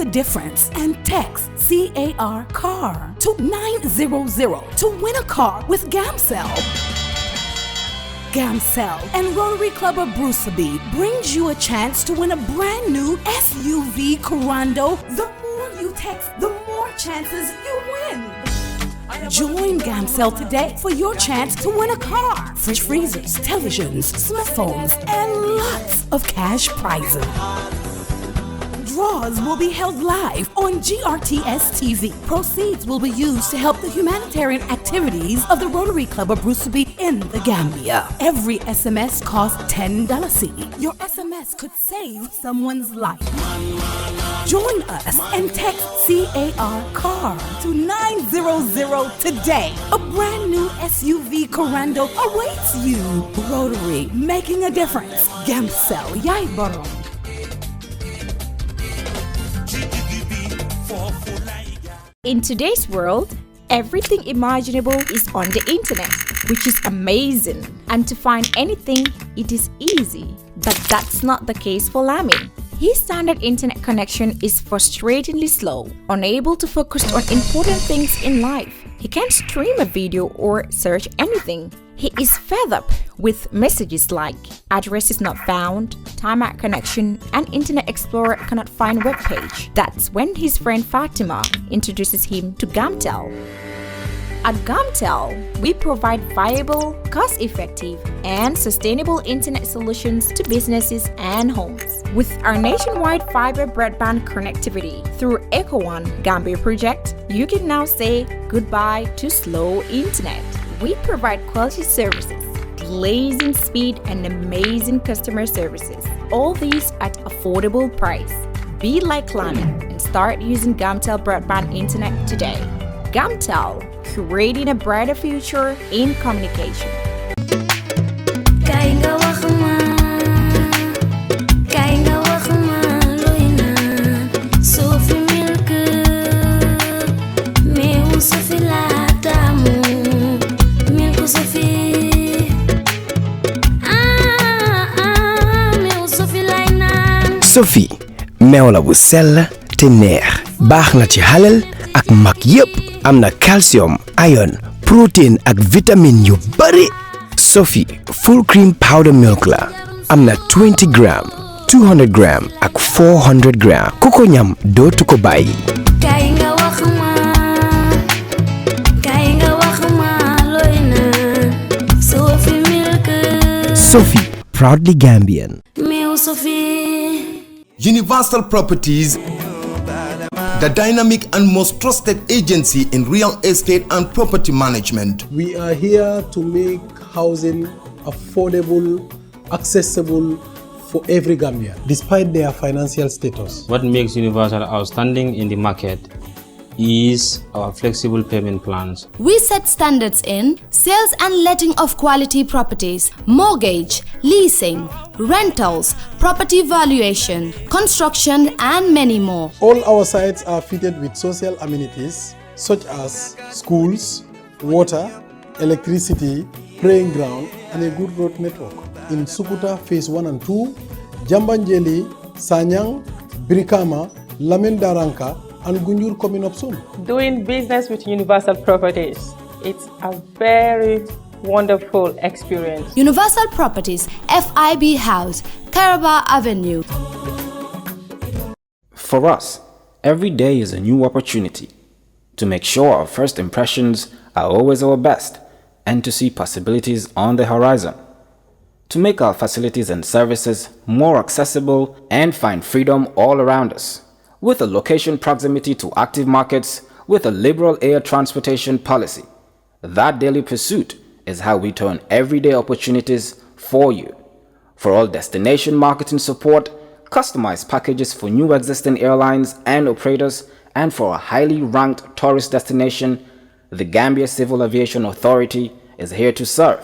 a difference and text CAR to 900 to win a car with GAMCEL. GAMCEL and Rotary Club of Bruceby brings you a chance to win a brand new SUV Corando. The more you text, the more chances you win. Join GAMCEL today for your chance to win a car, fridge freezers, televisions, smartphones, and lots of cash prizes. Draws will be held live on GRTS TV. Proceeds will be used to help the humanitarian activities of the Rotary Club of Bruceby in the Gambia. Every SMS costs $10. Your SMS could save someone's life. Join us and text CAR to 900 today. A brand new SUV Corando awaits you. Rotary, making a difference. GAMCEL, Yai Borom. In today's world, everything imaginable is on the internet, which is amazing. And to find anything, it is easy. But that's not the case for Lamin. His standard internet connection is frustratingly slow, unable to focus on important things in life. He can't stream a video or search anything. He is fed up with messages like address is not found, timeout connection, and Internet Explorer cannot find web page. That's when his friend Fatima introduces him to GAMCEL. At GAMCEL, we provide viable, cost-effective, and sustainable internet solutions to businesses and homes. With our nationwide fiber broadband connectivity through EcoOne Gambia project, you can now say goodbye to slow internet. We provide quality services, blazing speed, and amazing customer services. All these at affordable price. Be like Lamin and start using GAMCEL broadband internet today. GAMCEL, creating a brighter future in communication. Sophie meew la bu sell te neex baax na ci halal ak mag yépp am na calcium, iron, protein ak vitamine yu bari. Sophie full cream powder milk la am na 20 gram, 200 gram ak 400 gram ku ko ñam dootu ko bàyyi. Sophie, proudly Gambian. Universal Properties, the dynamic and most trusted agency in real estate and property management. We are here to make housing affordable, accessible for every Gambian, despite their financial status. What makes Universal outstanding in the market is our flexible payment plans. We set standards in sales and letting of quality properties, mortgage, leasing, rentals, property valuation, construction, and many more. All our sites are fitted with social amenities such as schools, water, electricity, praying ground, and a good road network. In Sukuta Phase 1 and 2, Jambanjeli, Sanyang, Brikama, Lamin Daranka, and Gunjur coming up soon. Doing business with Universal Properties, it's a very wonderful experience. Universal Properties, FIB House, Caraba Avenue. For us, every day is a new opportunity to make sure our first impressions are always our best and to see possibilities on the horizon. To make our facilities and services more accessible and find freedom all around us. With a location proximity to active markets, with a liberal air transportation policy. That daily pursuit is how we turn everyday opportunities for you. For all destination marketing support, customized packages for new existing airlines and operators, and for a highly ranked tourist destination, the Gambia Civil Aviation Authority is here to serve.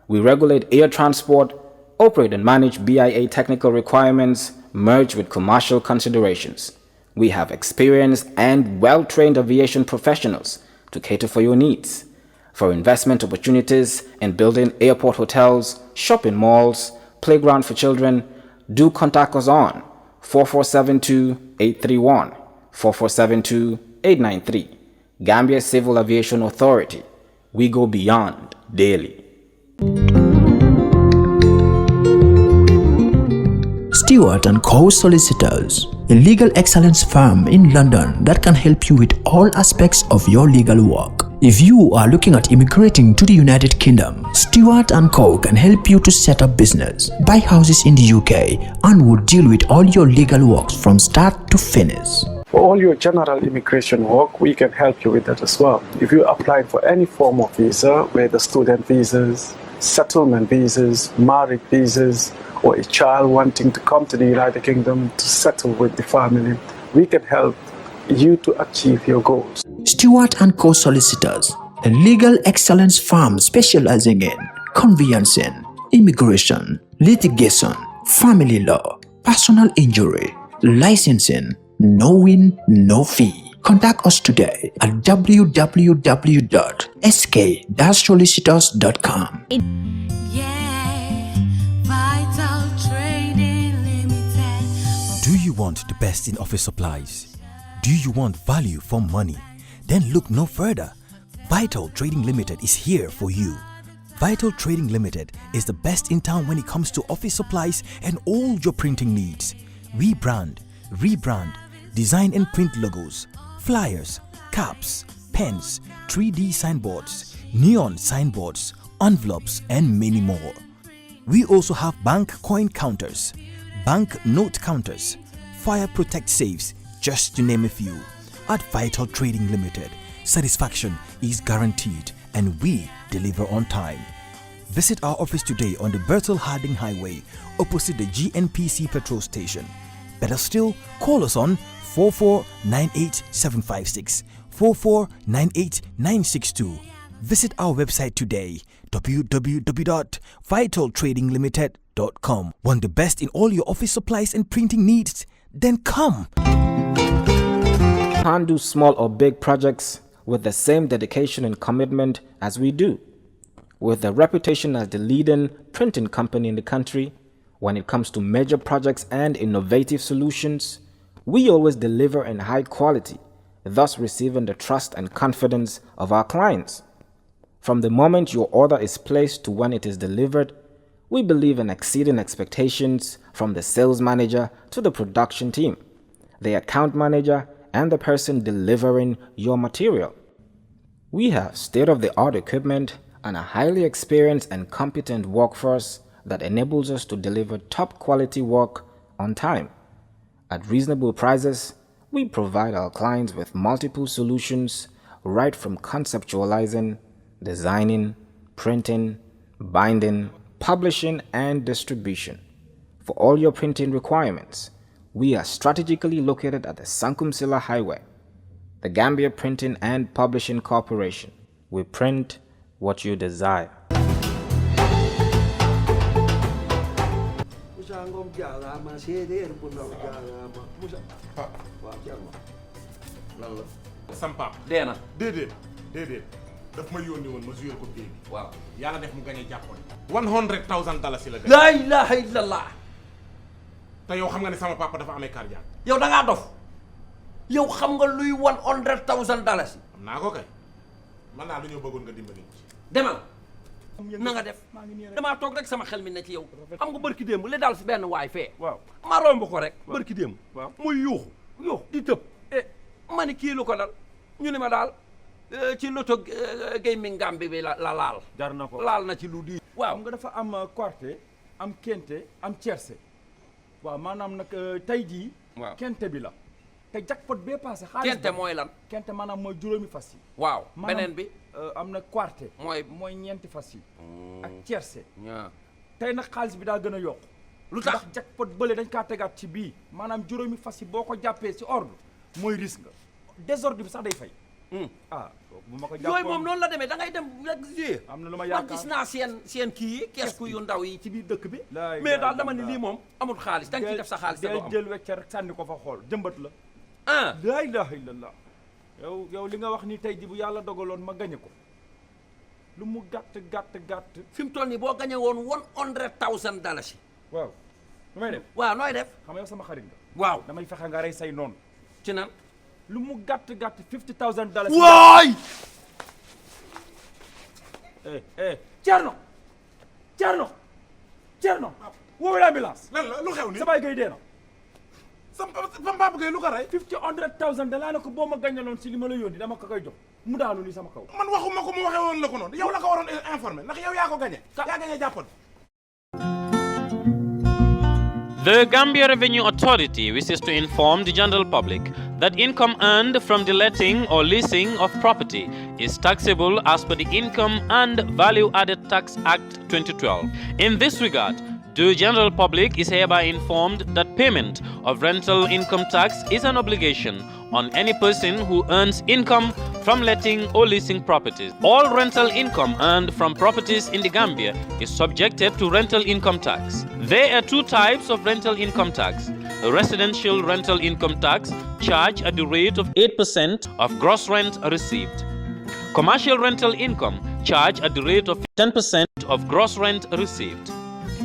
We regulate air transport, operate and manage BIA technical requirements, merged with commercial considerations. We have experienced and well-trained aviation professionals to cater for your needs. For investment opportunities in building airport hotels, shopping malls, playground for children, do contact us on 4472-831 4472-893. Gambia Civil Aviation Authority. We go beyond daily. Stewart & Co. Solicitors, a legal excellence firm in London that can help you with all aspects of your legal work. If you are looking at immigrating to the United Kingdom, Stewart & Co. can help you to set up business, buy houses in the UK, and will deal with all your legal works from start to finish. For all your general immigration work, we can help you with that as well. If you applied for any form of visa, whether student visas, settlement visas, marriage visas, or a child wanting to come to the United Kingdom to settle with the family, we can help you to achieve your goals. Stewart & Co. Solicitors, a legal excellence firm specializing in conveyancing, immigration, litigation, family law, personal injury, licensing, no win, no fee. Contact us today at www.sk-solicitors.com. Do you want the best in office supplies? Do you want value for money? Then look no further. Vital Trading Limited is here for you. Vital Trading Limited is the best in town when it comes to office supplies and all your printing needs. We brand, rebrand, design and print logos, flyers, caps, pens, 3D signboards, neon signboards, envelopes, and many more. We also have bank coin counters, bank note counters, fire protect safes, just to name a few. At Vital Trading Limited, satisfaction is guaranteed and we deliver on time. Visit our office today on the Bertel Harding Highway opposite the GNPC petrol station. Better still, call us on 4498756, 4498962. Visit our website today, www.vitaltradinglimited.com. Want the best in all your office supplies and printing needs? Then come! Can't do small or big projects with the same dedication and commitment as we do. With a reputation as the leading printing company in the country, when it comes to major projects and innovative solutions, we always deliver in high quality, thus receiving the trust and confidence of our clients. From the moment your order is placed to when it is delivered, we believe in exceeding expectations from the sales manager to the production team, the account manager, and the person delivering your material. We have state-of-the-art equipment and a highly experienced and competent workforce that enables us to deliver top quality work on time. At reasonable prices, we provide our clients with multiple solutions right from conceptualizing, designing, printing, binding, publishing, and distribution. For all your printing requirements, we are strategically located at the Sankumsila Highway, the Gambia Printing and Publishing Corporation. We print what you desire. Sampa deena déedéet daf ma yónni woon ma joué ko bii waaw yàlla def mu gagné jàppoon $100,000 la la ilaha illallah te yow xam nga ne sama papa dafa amee cardiaque yow da ngaa dof yow xam nga luy $100,000 xam naa ko kay man naa lu ñëw bëggoon nga dimbali ci demal na nga def damaa toog rek sama xel mi ne ci yow xam nga bërki démb li daal si benn waay fee waaw ma romb ko rek bërki démb waaw muy yuuxu di tëb ma ni kii lu ko dal ñu ne ma daal ci loto gaming Gambie bi la laal jar na ko laal na ci lu di waaw nga dafa am quarté am kente am tiercé waaw maanaam nag tey jii kente bi la te jackpot bee passé xaalis kente mooy lan kente maanaam mooy juróomi fas yi waaw beneen bi am na quarté mooy ñeenti fas yi ak tiercé tey nag xaalis bi daa gën a yokk lu tax ndax jackpot bële dañ kaa tegaat ci bii maanaam juróomi fas yi boo ko jàppee ci ordre mooy risque nga désordre bi sax day fay ah bu ma ko jàppoon yooyu moom noonu la demee da ngay dem rek g am na lu ma yaakaar gis naa seen kii yi keesku yu ndaw yi ci biir dëkk bi mais daal dama ni lii moom amul xaalis da nga ciy def sa xaalis del jël wecce rek sànni ko fa xool jëmbat la la ilaha illallah yow li nga wax ni tey ji bu yàlla dogaloon ma gañe ko lu mu gàtt fi mu toll nii boo gañe woon $100,000 waaw nu may def waaw nooy def xam nga yow sama xarit nga waaw damay fexe nga rey say noonu ci nan lu mu gàtt $50,000. Waay! Thierno woowee ambulance. lan la lu xew nii sa baay gay dee na. sa papa gay lu ko rey. $100,000 laa ne ko boo ma gàññaloon si li ma la yónni dama ko koy jox mu daanu nii sama kaw. man waxuma ko mu waxee woon la ko noonu yow la ko waroon informé ndax yow yaa ko gañe. yaa gañe jàppal. The Gambia Revenue Authority wishes to inform the general public that income earned from the letting or leasing of property is taxable as per the Income and Value Added Tax Act 2012. In this regard, the general public is hereby informed that payment of rental income tax is an obligation on any person who earns income from letting or leasing properties. All rental income earned from properties in the Gambia is subjected to rental income tax. There are two types of rental income tax. A residential rental income tax charged at the rate of 8% of gross rent received. Commercial rental income charged at the rate of 10% of gross rent received.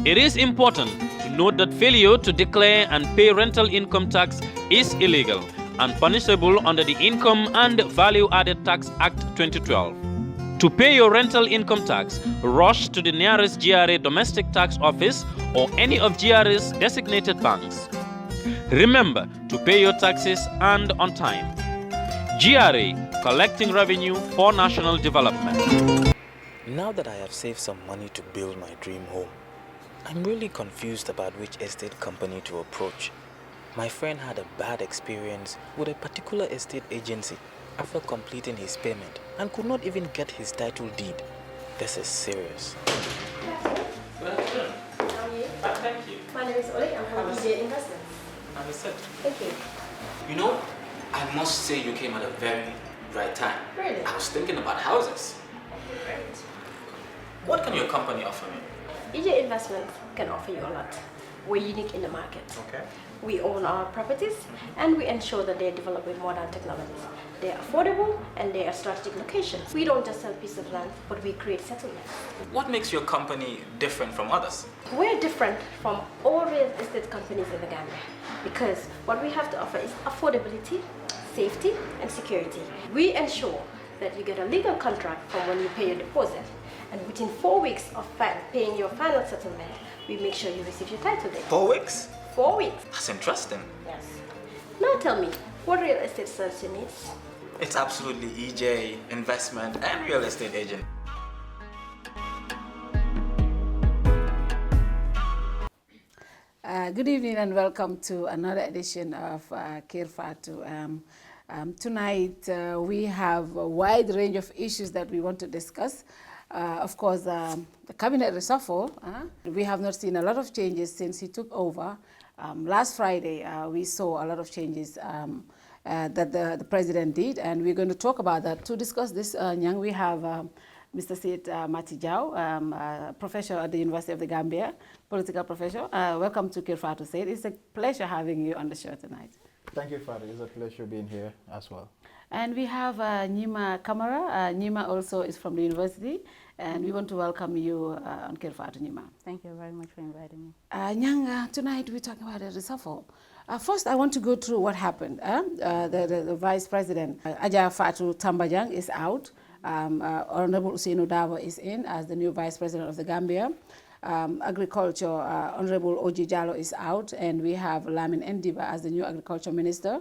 It is important to note that failure to declare and pay rental income tax is illegal and punishable under the Income and Value Added Tax Act 2012. To pay your rental income tax, rush to the nearest GRA domestic tax office or any of GRA's designated banks. Remember to pay your taxes and on time. GRA, collecting revenue for national development. Now that I have saved some money to build my dream home, I'm really confused about which estate company to approach. My friend had a bad experience with a particular estate agency after completing his payment and could not even get his title deed. This is serious. Good afternoon. How are you? Thank you. My name is Oli. I'm from EJ Investments. I'm set. Thank you. You know, I must say you came at a very right time. Really? I was thinking about houses. Great. What can your company offer me? EJ Investments can offer you a lot. We're unique in the market. Okay. We own our properties and we ensure that they're developed with modern technologies. They're affordable and they are strategic locations. We don't just sell pieces of land, but we create settlements. What makes your company different from others? We're different from all real estate companies in the Gambia because what we have to offer is affordability, safety, and security. We ensure that you get a legal contract from when you pay your deposit, and within 4 weeks of paying your final settlement, we make sure you receive your title deed. 4 weeks? 4 weeks. That's interesting. Yes. Now tell me, what real estate serves your needs? It's absolutely EJ, investment, and real estate agent. Good evening and welcome to another edition of Kerr Fatou. Tonight we have a wide range of issues that we want to discuss. Of course, the cabinet reshuffle, we have not seen a lot of changes since he took over. Last Friday, we saw a lot of changes that the president did, and we're going to talk about that. To discuss this, Nyang, we have Mr. SAIT MATTY, professor at the University of the Gambia, political professor. Welcome to Kerr Fatou, SAIT. It's a pleasure having you on the show tonight. Thank you, Fatou. It's a pleasure being here as well. And we have NYIMA CAMARA. NYIMA also is from the university, and we want to welcome you on Kerr Fatou, NYIMA. Thank you very much for inviting me. Nyang, tonight we're talking about the reshuffle. First, I want to go through what happened. The Vice President, Kerr Fatou Tambajang, is out. Honorable Ousainou Darboe is in as the new Vice President of the Gambia. Agriculture, Honorable Oji Jallow is out, and we have Lamin Ndiba as the new Agriculture Minister.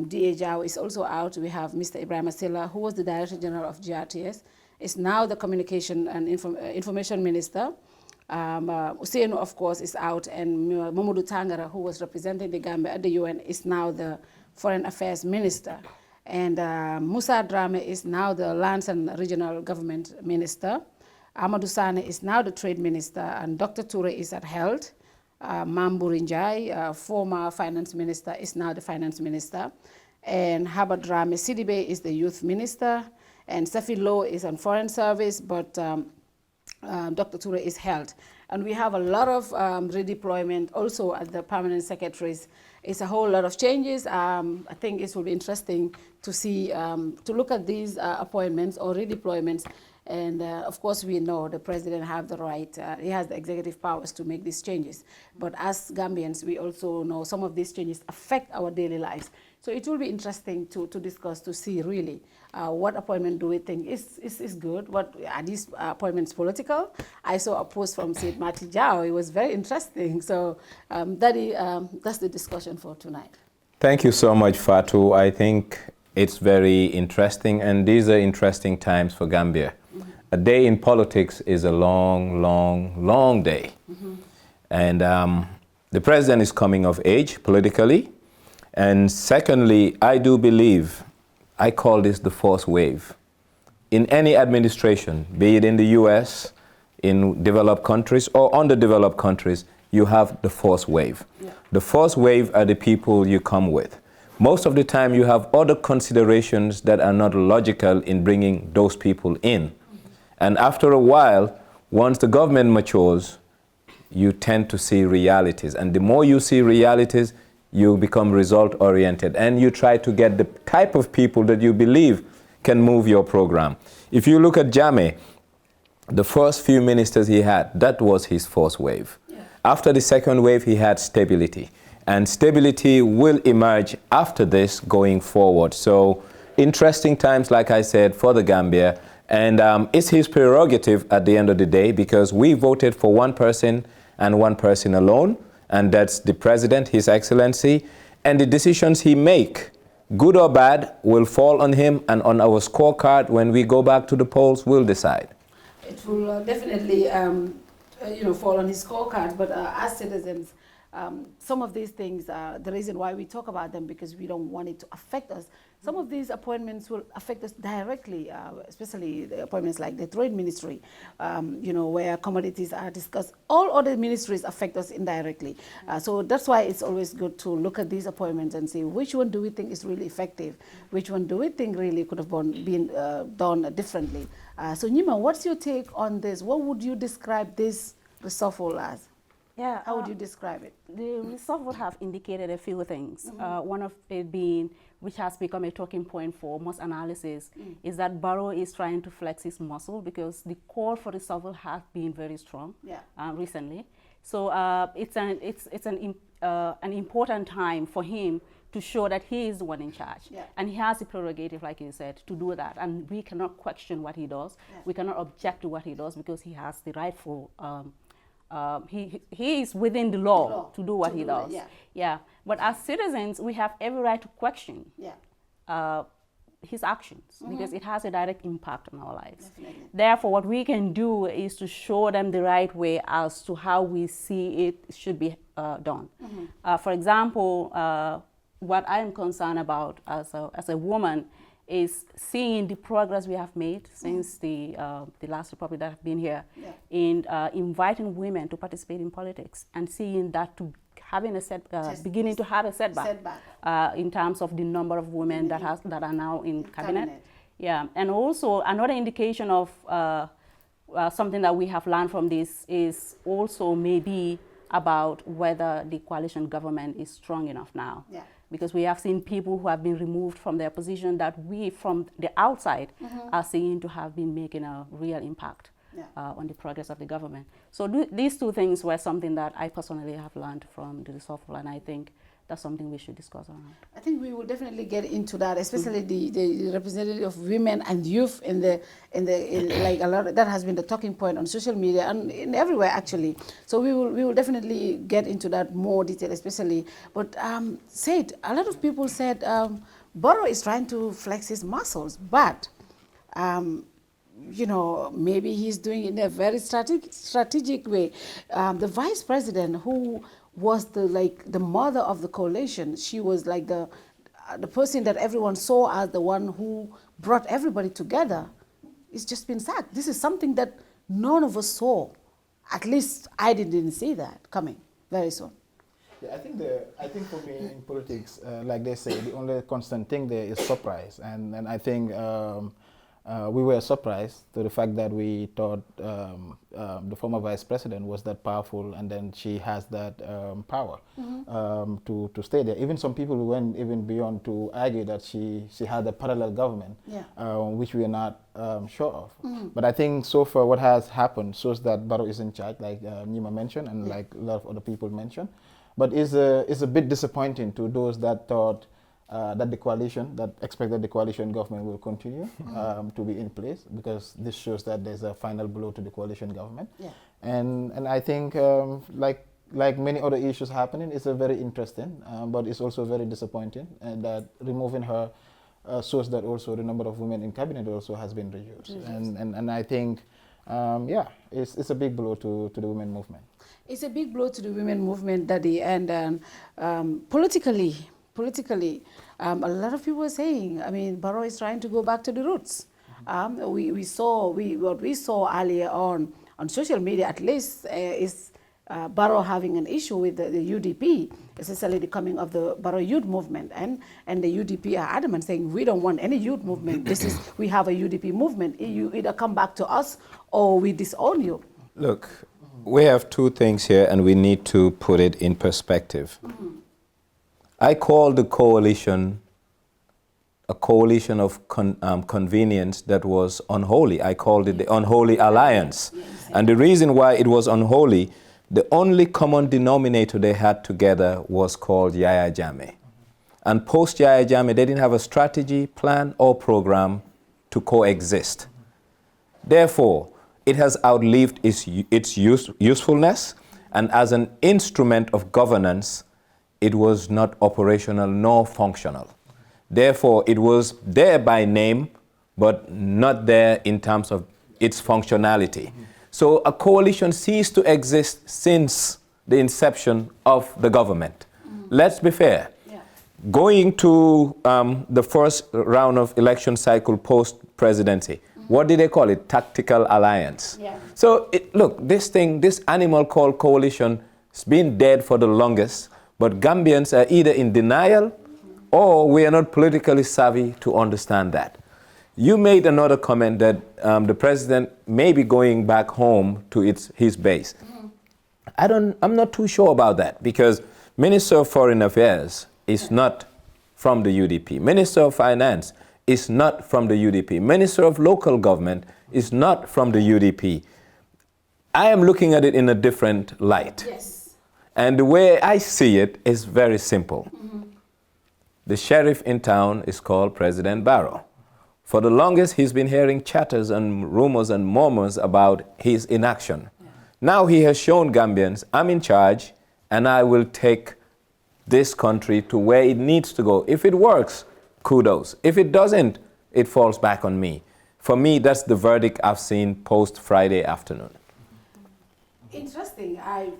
D.A. Jaw is also out. We have Mr. Ibrahim Silla, who was the Director General of GRTS, is now the Communication and Information Minister. Ousainou, of course, is out, and Mamadou Tangara, who was representing the Gambia at the UN, is now the Foreign Affairs Minister. And Musa Drame is now the Lands and Regional Government Minister. Amadou Sane is now the Trade Minister, and Dr. Toure is at Health. Mambouri Njai, former Finance Minister, is now the Finance Minister. And Haba Drame Sidibe is the Youth Minister. And Safi Low is on Foreign Service, but Dr. Toure is Health. And we have a lot of redeployment also at the permanent secretaries. It's a whole lot of changes. I think it will be interesting to see, to look at these appointments or redeployments. And of course, we know the president has the right, he has the executive powers to make these changes. But as Gambians, we also know some of these changes affect our daily lives. So it will be interesting to discuss, to see really what appointment do we think is good. What are these appointments political? I saw a post from Said MATTY. It was very interesting. So that's the discussion for tonight. Thank you so much, Fatou. I think it's very interesting, and these are interesting times for Gambia. A day in politics is a long, long, long day. And the president is coming of age politically. And secondly, I do believe, I call this the fourth wave. In any administration, be it in the US, in developed countries or underdeveloped countries, you have the fourth wave. The fourth wave are the people you come with. Most of the time you have other considerations that are not logical in bringing those people in. And after a while, once the government matures, you tend to see realities. And the more you see realities, you become result-oriented. And you try to get the type of people that you believe can move your program. If you look at Jammeh, the first few ministers he had, that was his fourth wave. After the second wave, he had stability. And stability will emerge after this going forward. So interesting times, like I said, for the Gambia. And it's his prerogative at the end of the day, because we voted for one person and one person alone, and that's the president, His Excellency. And the decisions he make, good or bad, will fall on him, and on our scorecard, when we go back to the polls, we'll decide. It will definitely fall on his scorecard, but as citizens, some of these things, the reason why we talk about them, because we don't want it to affect us. Some of these appointments will affect us directly, especially the appointments like the Trade Ministry, where commodities are discussed. All other ministries affect us indirectly. So that's why it's always good to look at these appointments and see which one do we think is really effective, which one do we think really could have been done differently. So NYIMA, what's your take on this? What would you describe this reshuffle as? Yeah, how would you describe it? The reshuffle have indicated a few things. One of it being, which has become a talking point for most analysis, is that Barrow is trying to flex his muscle, because the call for reshuffle has been very strong recently. So it's an important time for him to show that he is the one in charge. And he has the prerogative, like you said, to do that. And we cannot question what he does. We cannot object to what he does, because he has the rightful he is within the law to do what he does. But as citizens, we have every right to question his actions, because it has a direct impact on our lives. Therefore, what we can do is to show them the right way as to how we see it should be done. For example, what I am concerned about as a woman is seeing the progress we have made since the last republic that have been here in inviting women to participate in politics, and seeing that to having a beginning to have a setback in terms of the number of women that are now in cabinet. And also another indication of something that we have learned from this is also maybe about whether the coalition government is strong enough now. Because we have seen people who have been removed from their position that we, from the outside, are seeing to have been making a real impact on the progress of the government. So these two things were something that I personally have learned from the reshuffle, and I think that's something we should discuss around. I think we will definitely get into that, especially the representative of women and youth in like a lot. That has been the talking point on social media and in everywhere actually. So we will definitely get into that more detail, especially. But Said, a lot of people said Barrow is trying to flex his muscles, but maybe he's doing it in a very strategic way. The vice president, who was the mother of the coalition, she was like the person that everyone saw as the one who brought everybody together, it's just been sacked. This is something that none of us saw. At least I didn't see that coming very soon. Yeah, I think for me in politics, like they say, the only constant thing there is surprise, and I think we were surprised to the fact that we thought the former vice president was that powerful, and then she has that power to stay there. Even some people went even beyond to argue that she had a parallel government, which we are not sure of. But I think so far what has happened shows that Barrow is in charge, like NYIMA mentioned, and like a lot of other people mentioned. But it's a bit disappointing to those that thought that the coalition, that expect that the coalition government will continue to be in place, because this shows that there's a final blow to the coalition government. Yeah. And I think like many other issues happening, it's a very interesting, but it's also very disappointing, and that removing her shows that also the number of women in cabinet also has been reduced. And I think, yeah, it's a big blow to the women movement. It's a big blow to the women movement, Daddy, and politically, a lot of people are saying, I mean, Barrow is trying to go back to the roots. What we saw earlier on social media, at least, is Barrow having an issue with the UDP, especially the coming of the Barrow youth movement, and the UDP are adamant, saying we don't want any youth movement. We have a UDP movement. You either come back to us or we disown you. Look, we have two things here, and we need to put it in perspective. I call the coalition a coalition of convenience that was unholy. I called it the unholy alliance. And the reason why it was unholy, the only common denominator they had together was called Yaya Jammeh. And post Yaya Jammeh, they didn't have a strategy, plan, or program to coexist. Therefore, it has outlived its usefulness, and as an instrument of governance, it was not operational nor functional. Therefore, it was there by name, but not there in terms of its functionality. So a coalition ceased to exist since the inception of the government. Let's be fair. Going to the first round of election cycle post-presidency, what did they call it? Tactical alliance. So look, this animal called coalition has been dead for the longest, but Gambians are either in denial or we are not politically savvy to understand that. You made another comment that the president may be going back home to his base. I'm not too sure about that, because Minister of Foreign Affairs is not from the UDP. Minister of Finance is not from the UDP. Minister of Local Government is not from the UDP. I am looking at it in a different light. And the way I see it is very simple. The sheriff in town is called President Barrow. For the longest, he's been hearing chatters and rumors and murmurs about his inaction. Now he has shown Gambians, I'm in charge, and I will take this country to where it needs to go. If it works, kudos. If it doesn't, it falls back on me. For me, that's the verdict I've seen post-Friday afternoon. Interesting. I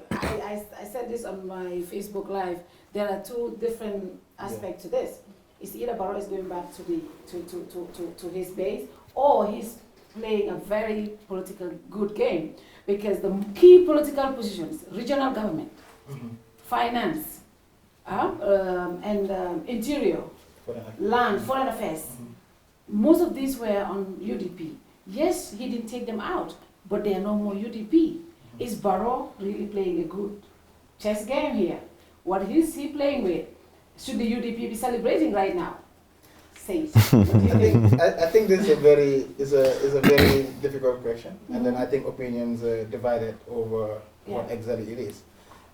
said this on my Facebook Live. There are two different aspects to this. It's either Barrow is going back to his base, or he's playing a very political good game, because the key political positions, regional government, finance, and interior, land, foreign affairs, most of these were on UDP. Yes, he didn't take them out, but they are no more UDP. Is Barrow really playing a good chess game here? What is he playing with? Should the UDP be celebrating right now? SAIT. I think this is a very difficult question, and then I think opinions are divided over what exactly it is.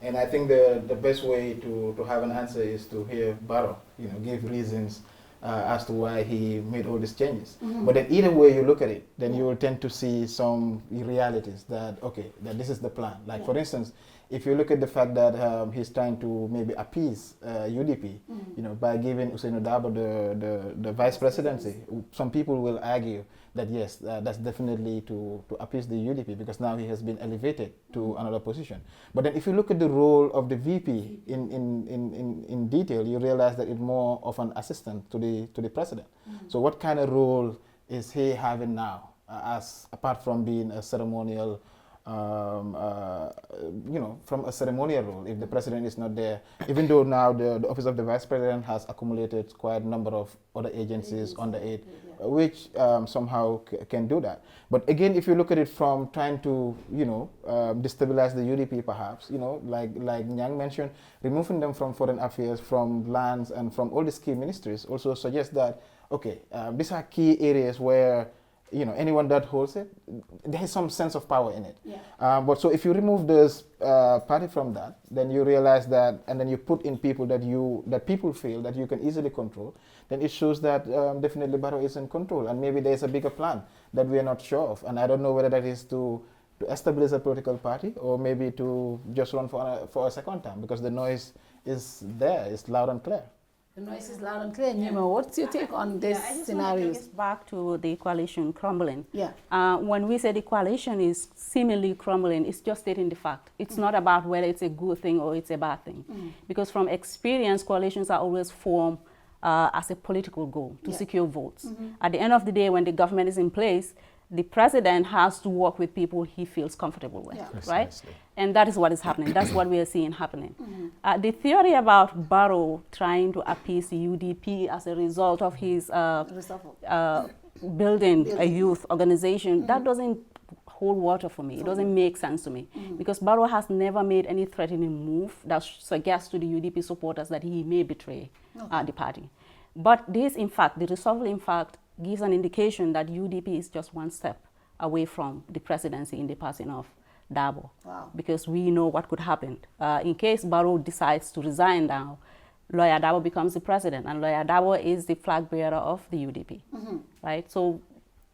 And I think the best way to have an answer is to hear Barrow, give reasons as to why he made all these changes. But then either way you look at it, then you will tend to see some realities that, that this is the plan. Like for instance, if you look at the fact that he's trying to maybe appease UDP, by giving Ousainou Darboe the vice presidency, some people will argue that yes, that's definitely to appease the UDP, because now he has been elevated to another position. But then if you look at the role of the VP in detail, you realize that it's more of an assistant to the president. So what kind of role is he having now, apart from being a ceremonial from a ceremonial role, if the president is not there, even though now the office of the vice president has accumulated quite a number of other agencies under it, which somehow can do that. But again, if you look at it from trying to, destabilize the UDP perhaps, like Nyang mentioned, removing them from foreign affairs, from lands, and from all these key ministries also suggests that, these are key areas where anyone that holds it, there is some sense of power in it. Yeah. But so if you remove this party from that, then you realize that, and then you put in people that people feel that you can easily control, then it shows that definitely Barrow is in control, and maybe there's a bigger plan that we are not sure of. And I don't know whether that is to establish a political party or maybe to just run for a second time, because the noise is there, it's loud and clear. The noise is loud and clear. NYIMA, what's your take on this scenario? I just back to the coalition crumbling. Yeah. When we say the coalition is seemingly crumbling, it's just stating the fact. It's not about whether it's a good thing or it's a bad thing. Because from experience, coalitions are always formed as a political goal to secure votes. At the end of the day, when the government is in place, the president has to work with people he feels comfortable with, right? And that is what is happening. That's what we are seeing happening. The theory about Barrow trying to appease the UDP as a result of his building a youth organization, that doesn't hold water for me. It doesn't make sense to me. Because Barrow has never made any threatening move that suggests to the UDP supporters that he may betray the party. But this, in fact, the reshuffle, in fact, gives an indication that UDP is just one step away from the presidency in the passing of Darboe. Wow. Because we know what could happen. In case Barrow decides to resign now, Lawyer Darboe becomes the president, and Lawyer Darboe is the flag bearer of the UDP, right? So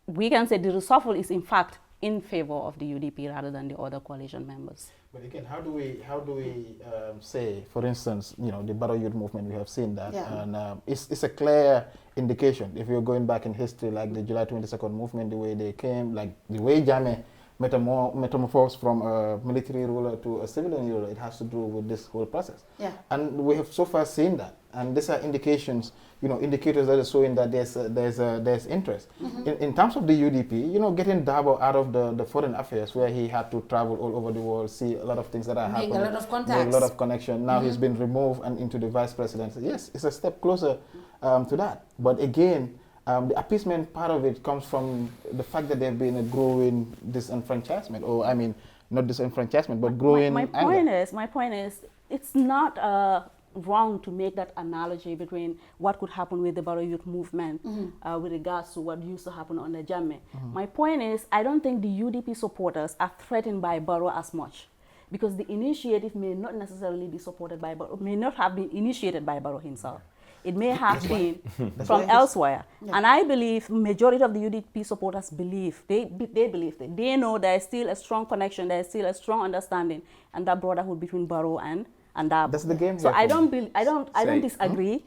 we can say the reshuffle is in fact in favor of the UDP rather than the other coalition members. But again, how do we say, for instance, the Barrow Youth Movement, we have seen that, and it's a clear indication. If you're going back in history, like the July 22nd movement, the way they came, like the way Jammeh metamorphosed from a military ruler to a civilian ruler, it has to do with this whole process. Yeah. And we have so far seen that, and these are indications, indicators that are showing that there's interest. In terms of the UDP, getting Darboe out of the foreign affairs where he had to travel all over the world, see a lot of things that are happening, make a lot of contacts, make a lot of connection. Now he's been removed and into the vice presidency. Yes, it's a step closer to that. But again, the appeasement part of it comes from the fact that there's been a growing disenfranchisement, or I mean, not disenfranchisement, but growing my point is, it's not wrong to make that analogy between what could happen with the Barrow Youth Movement with regards to what used to happen under Jammeh. My point is, I don't think the UDP supporters are threatened by Barrow as much, because the initiative may not necessarily be supported by Barrow, may not have been initiated by Barrow himself. It may have been from elsewhere. And I believe majority of the UDP supporters believe, they believe that. They know there is still a strong connection, there is still a strong understanding, and that brotherhood between Barrow and Darboe. That's the game. So I don't disagree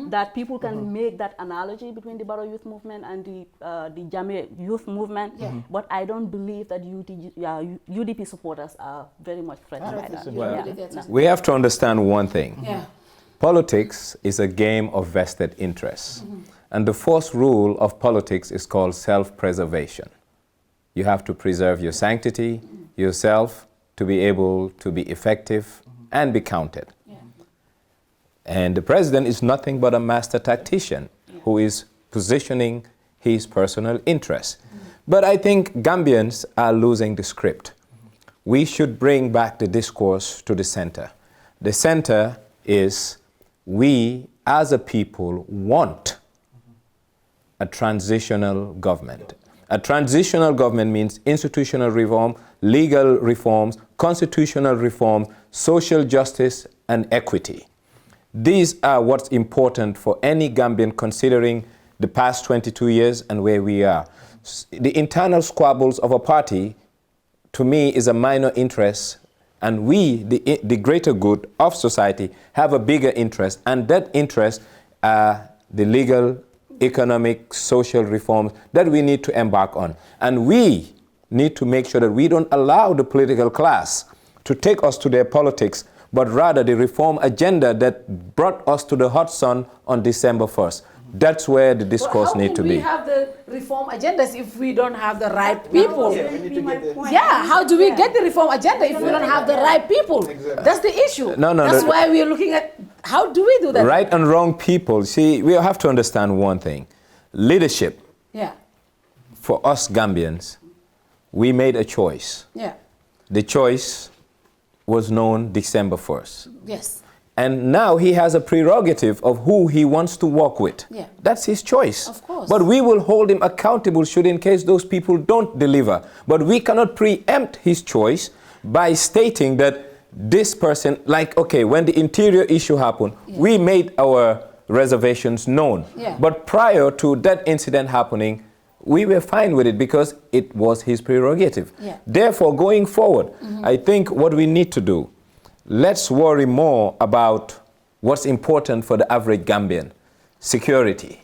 that people can make that analogy between the Barrow Youth Movement and the Jammeh Youth Movement, but I don't believe that UDP supporters are very much threatened by that. Well, we have to understand one thing. Politics is a game of vested interests. And the first rule of politics is called self-preservation. You have to preserve your sanctity, yourself, to be able to be effective and be counted. And the president is nothing but a master tactician who is positioning his personal interests. But I think Gambians are losing the script. We should bring back the discourse to the center. The center is we as a people want a transitional government. A transitional government means institutional reform, legal reforms, constitutional reform, social justice, and equity. These are what's important for any Gambian considering the past 22 years and where we are. The internal squabbles of a party, to me, is a minor interest, and we, the greater good of society, have a bigger interest, and that interest are the legal, economic, social reforms that we need to embark on. And we need to make sure that we don't allow the political class to take us to their politics, but rather the reform agenda that brought us to the hot sun on December 1st. That's where the discourse needs to be. How can we have the reform agendas if we don't have the right people? How do we get the reform agenda if we don't have the right people? That's the issue. That's why we're looking at how do we do that? Right and wrong people. See, we have to understand one thing. Leadership. For us Gambians, we made a choice. The choice was known December 1st. And now he has a prerogative of who he wants to work with. Yeah. That's his choice. Of course. But we will hold him accountable should in case those people don't deliver. But we cannot preempt his choice by stating that this person, like, okay, when the interior issue happened, we made our reservations known. Yeah. But prior to that incident happening, we were fine with it because it was his prerogative. Yeah. Therefore, going forward, I think what we need to do, let's worry more about what's important for the average Gambian. Security,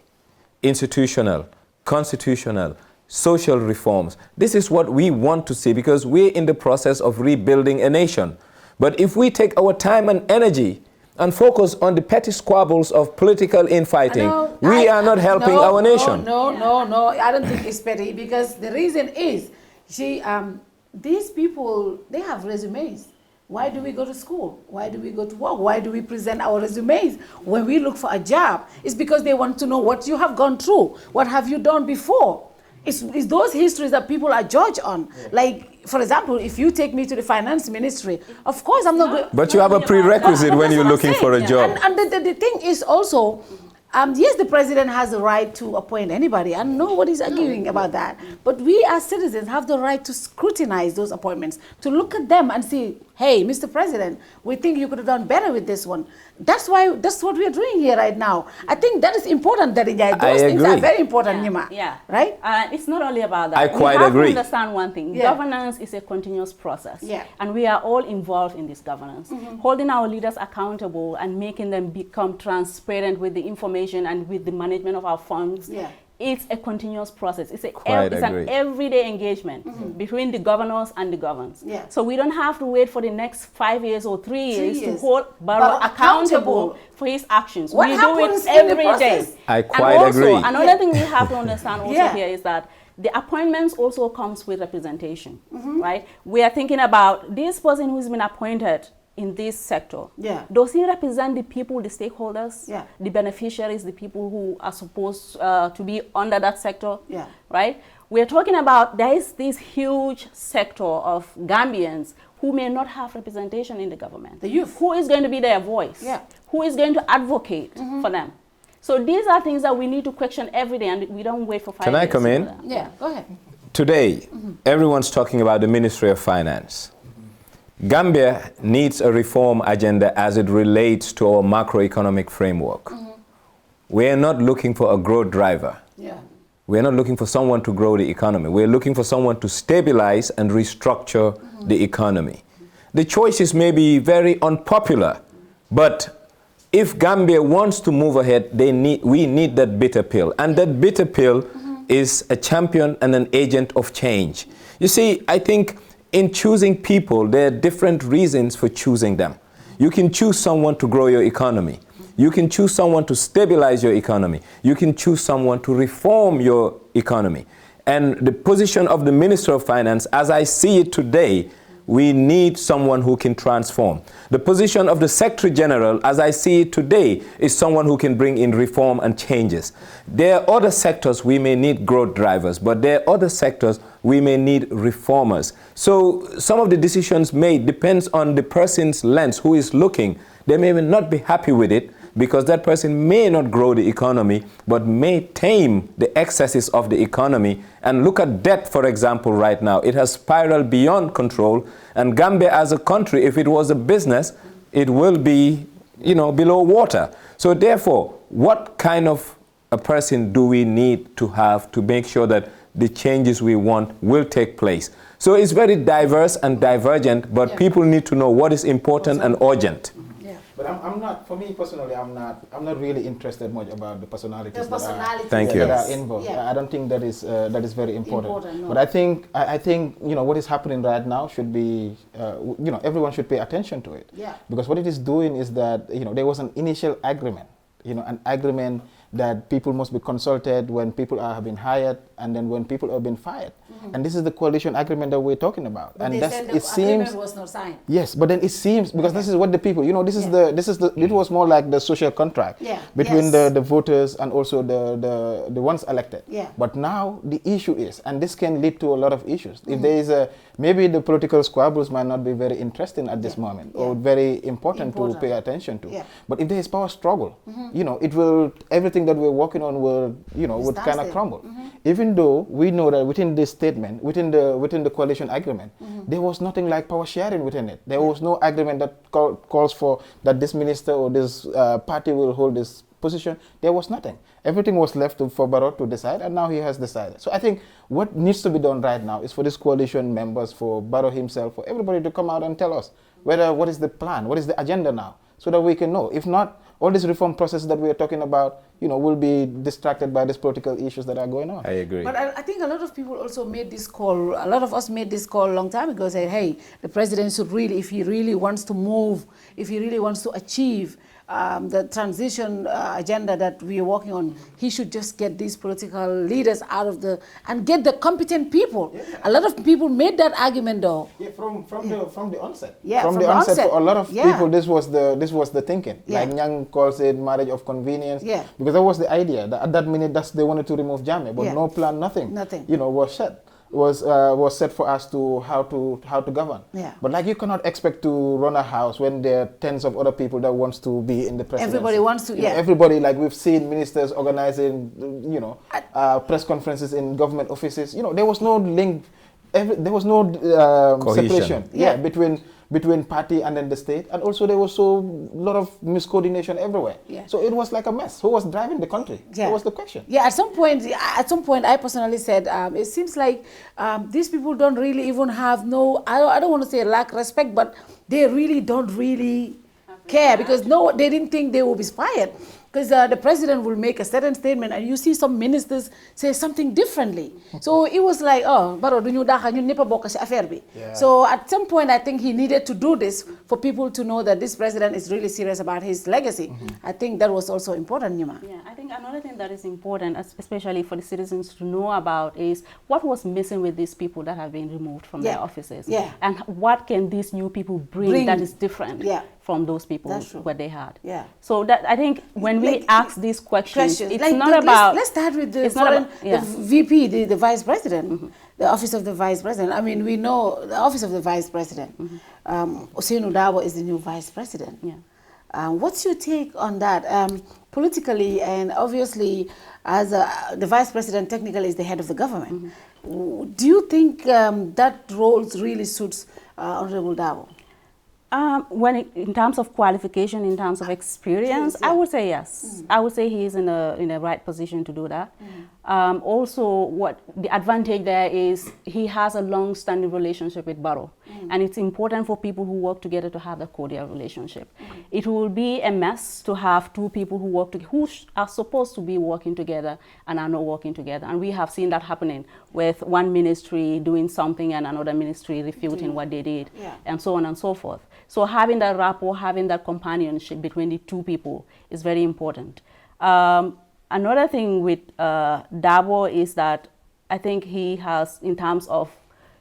institutional, constitutional, social reforms. This is what we want to see because we're in the process of rebuilding a nation. But if we take our time and energy and focus on the petty squabbles of political infighting, we are not helping our nation. No, I don't think it's petty because the reason is, these people, they have resumes. Why do we go to school? Why do we go to work? Why do we present our resumes when we look for a job? It's because they want to know what you have gone through. What have you done before? It's those histories that people are judged on. Yeah. Like, for example, if you take me to the finance ministry, of course I'm not going. But you have a prerequisite when you're looking for a job. And the thing is also, yes, the president has the right to appoint anybody, and nobody's arguing about that. But we as citizens have the right to scrutinize those appointments, to look at them and see, hey, Mr. President, we think you could have done better with this one. That's what we are doing here right now. I think that is important, Darijai. Those things are very important, NYIMA. Yeah. Right? It's not only about that. I quite we agree. have to understand one thing. Yeah. Governance is a continuous process. Yeah. And we are all involved in this governance. Holding our leaders accountable and making them become transparent with the information and with the management of our funds. Yeah. It's a continuous process. It's an everyday engagement between the governors and the governed. Yeah. So we don't have to wait for the next 5 years or 3 years to hold Barrow accountable for his actions. We do it every day. I quite agree. Another thing we have to understand also here is that the appointments also comes with representation, right? We are thinking about this person who's been appointed in this sector. Yeah. Does he represent the people, the stakeholders, the beneficiaries, the people who are supposed to be under that sector? Yeah. Right? We're talking about there is this huge sector of Gambians who may not have representation in the government. The youth. Who is going to be their voice? Yeah. Who is going to advocate for them? So these are things that we need to question every day, and we don't wait for 5 years. Can I come in? Yeah, go ahead. Today, everyone's talking about the Ministry of Finance. Gambia needs a reform agenda as it relates to our macroeconomic framework. We are not looking for a growth driver. Yeah. We are not looking for someone to grow the economy. We are looking for someone to stabilize and restructure the economy. The choices may be very unpopular, but if Gambia wants to move ahead, we need that bitter pill. And that bitter pill is a champion and an agent of change. You see, I think in choosing people, there are different reasons for choosing them. You can choose someone to grow your economy. You can choose someone to stabilize your economy. You can choose someone to reform your economy. And the position of the Minister of Finance, as I see it today, we need someone who can transform. The position of the Secretary General, as I see it today, is someone who can bring in reform and changes. There are other sectors we may need growth drivers, but there are other sectors we may need reformers. So some of the decisions made depends on the person's lens who is looking. They may not be happy with it because that person may not grow the economy, but may tame the excesses of the economy. And look at debt, for example, right now. It has spiraled beyond control. And Gambia as a country, if it was a business, it will be, below water. So therefore, what kind of a person do we need to have to make sure that the changes we want will take place? So it's very diverse and divergent, but people need to know what is important and urgent. But I'm not, for me personally, I'm not really interested much about the personalities that are involved. Yeah. I don't think that is very important. No. But I think what is happening right now should be everyone should pay attention to it. Yeah. Because what it is doing is that there was an initial agreement, an agreement that people must be consulted when people have been hired, and then when people have been fired. And this is the coalition agreement that we're talking about. But and they that's, said the it seems agreement was not signed. Yes, but then it seems, because this is what the people, you know, it was more like the social contract between the voters and also the ones elected. But now the issue is, and this can lead to a lot of issues. If there is maybe the political squabbles might not be very interesting at this moment or very important to pay attention to. But if there is power struggle, you know, it will, everything that we're working on will, you know, would kind of crumble. Even though we know that within this statement, within the coalition agreement, there was nothing like power sharing within it. There was no agreement that calls for that this minister or this party will hold this position. There was nothing. Everything was left for Barrow to decide, and now he has decided. So I think what needs to be done right now is for this coalition members, for Barrow himself, for everybody to come out and tell us what is the plan, what is the agenda now, so that we can know. If not, all this reform process that we are talking about, you know, will be distracted by these political issues that are going on. I agree. But I think a lot of people also made this call, a lot of us made this call a long time ago, saying, hey, the president should really, if he really wants to move, if he really wants to achieve the transition agenda that we are working on, he should just get these political leaders out of and get the competent people. A lot of people made that argument though. From the onset. From the onset, for a lot of people, this was the thinking. Yeah. Like Nyang calls it marriage of convenience. Yeah. Because that was the idea. That at that minute, they wanted to remove Jammeh, but no plan, nothing. You know, was set. Was set for us to how to govern. Yeah. But like, you cannot expect to run a house when there are tens of other people that wants to be in the presidency. Everybody wants to. You know, everybody, like we've seen ministers organizing, you know, press conferences in government offices. You know, there was no link. There was no separation. Between party and then the state, and also there was so lot of miscoordination everywhere. So it was like a mess. Who was driving the country? That was the question. At some point, I personally said, it seems like these people don't really even have I don't want to say lack respect, but they really don't really care, because they didn't think they would be fired. Because the president will make a certain statement and you see some ministers say something differently. So it was like, oh, Baro, So at some point, I think he needed to do this for people to know that this president is really serious about his legacy. I think that was also important, Nyima. Yeah, I think another thing that is important, especially for the citizens to know about, is what was missing with these people that have been removed from their offices. And what can these new people bring that is different from those people what they had. So that, I think when we ask these questions, it's like not about... Let's start with the VP, the vice president, the office of the vice president. I mean, we know the office of the vice president. Ousainou Darboe is the new vice president. What's your take on that? Politically, and obviously, as the vice president technically is the head of the government, do you think that role really suits Honorable Darboe? In terms of qualification, in terms of experience, I would say yes. I would say he is in a right position to do that. Also, what the advantage there is, he has a long-standing relationship with Barrow, and it's important for people who work together to have a cordial relationship. It will be a mess to have two people who who are supposed to be working together and are not working together, and we have seen that happening with one ministry doing something and another ministry refuting what they did, and so on and so forth. So having that rapport, having that companionship between the two people is very important. Another thing with Darboe is that I think he has, in terms of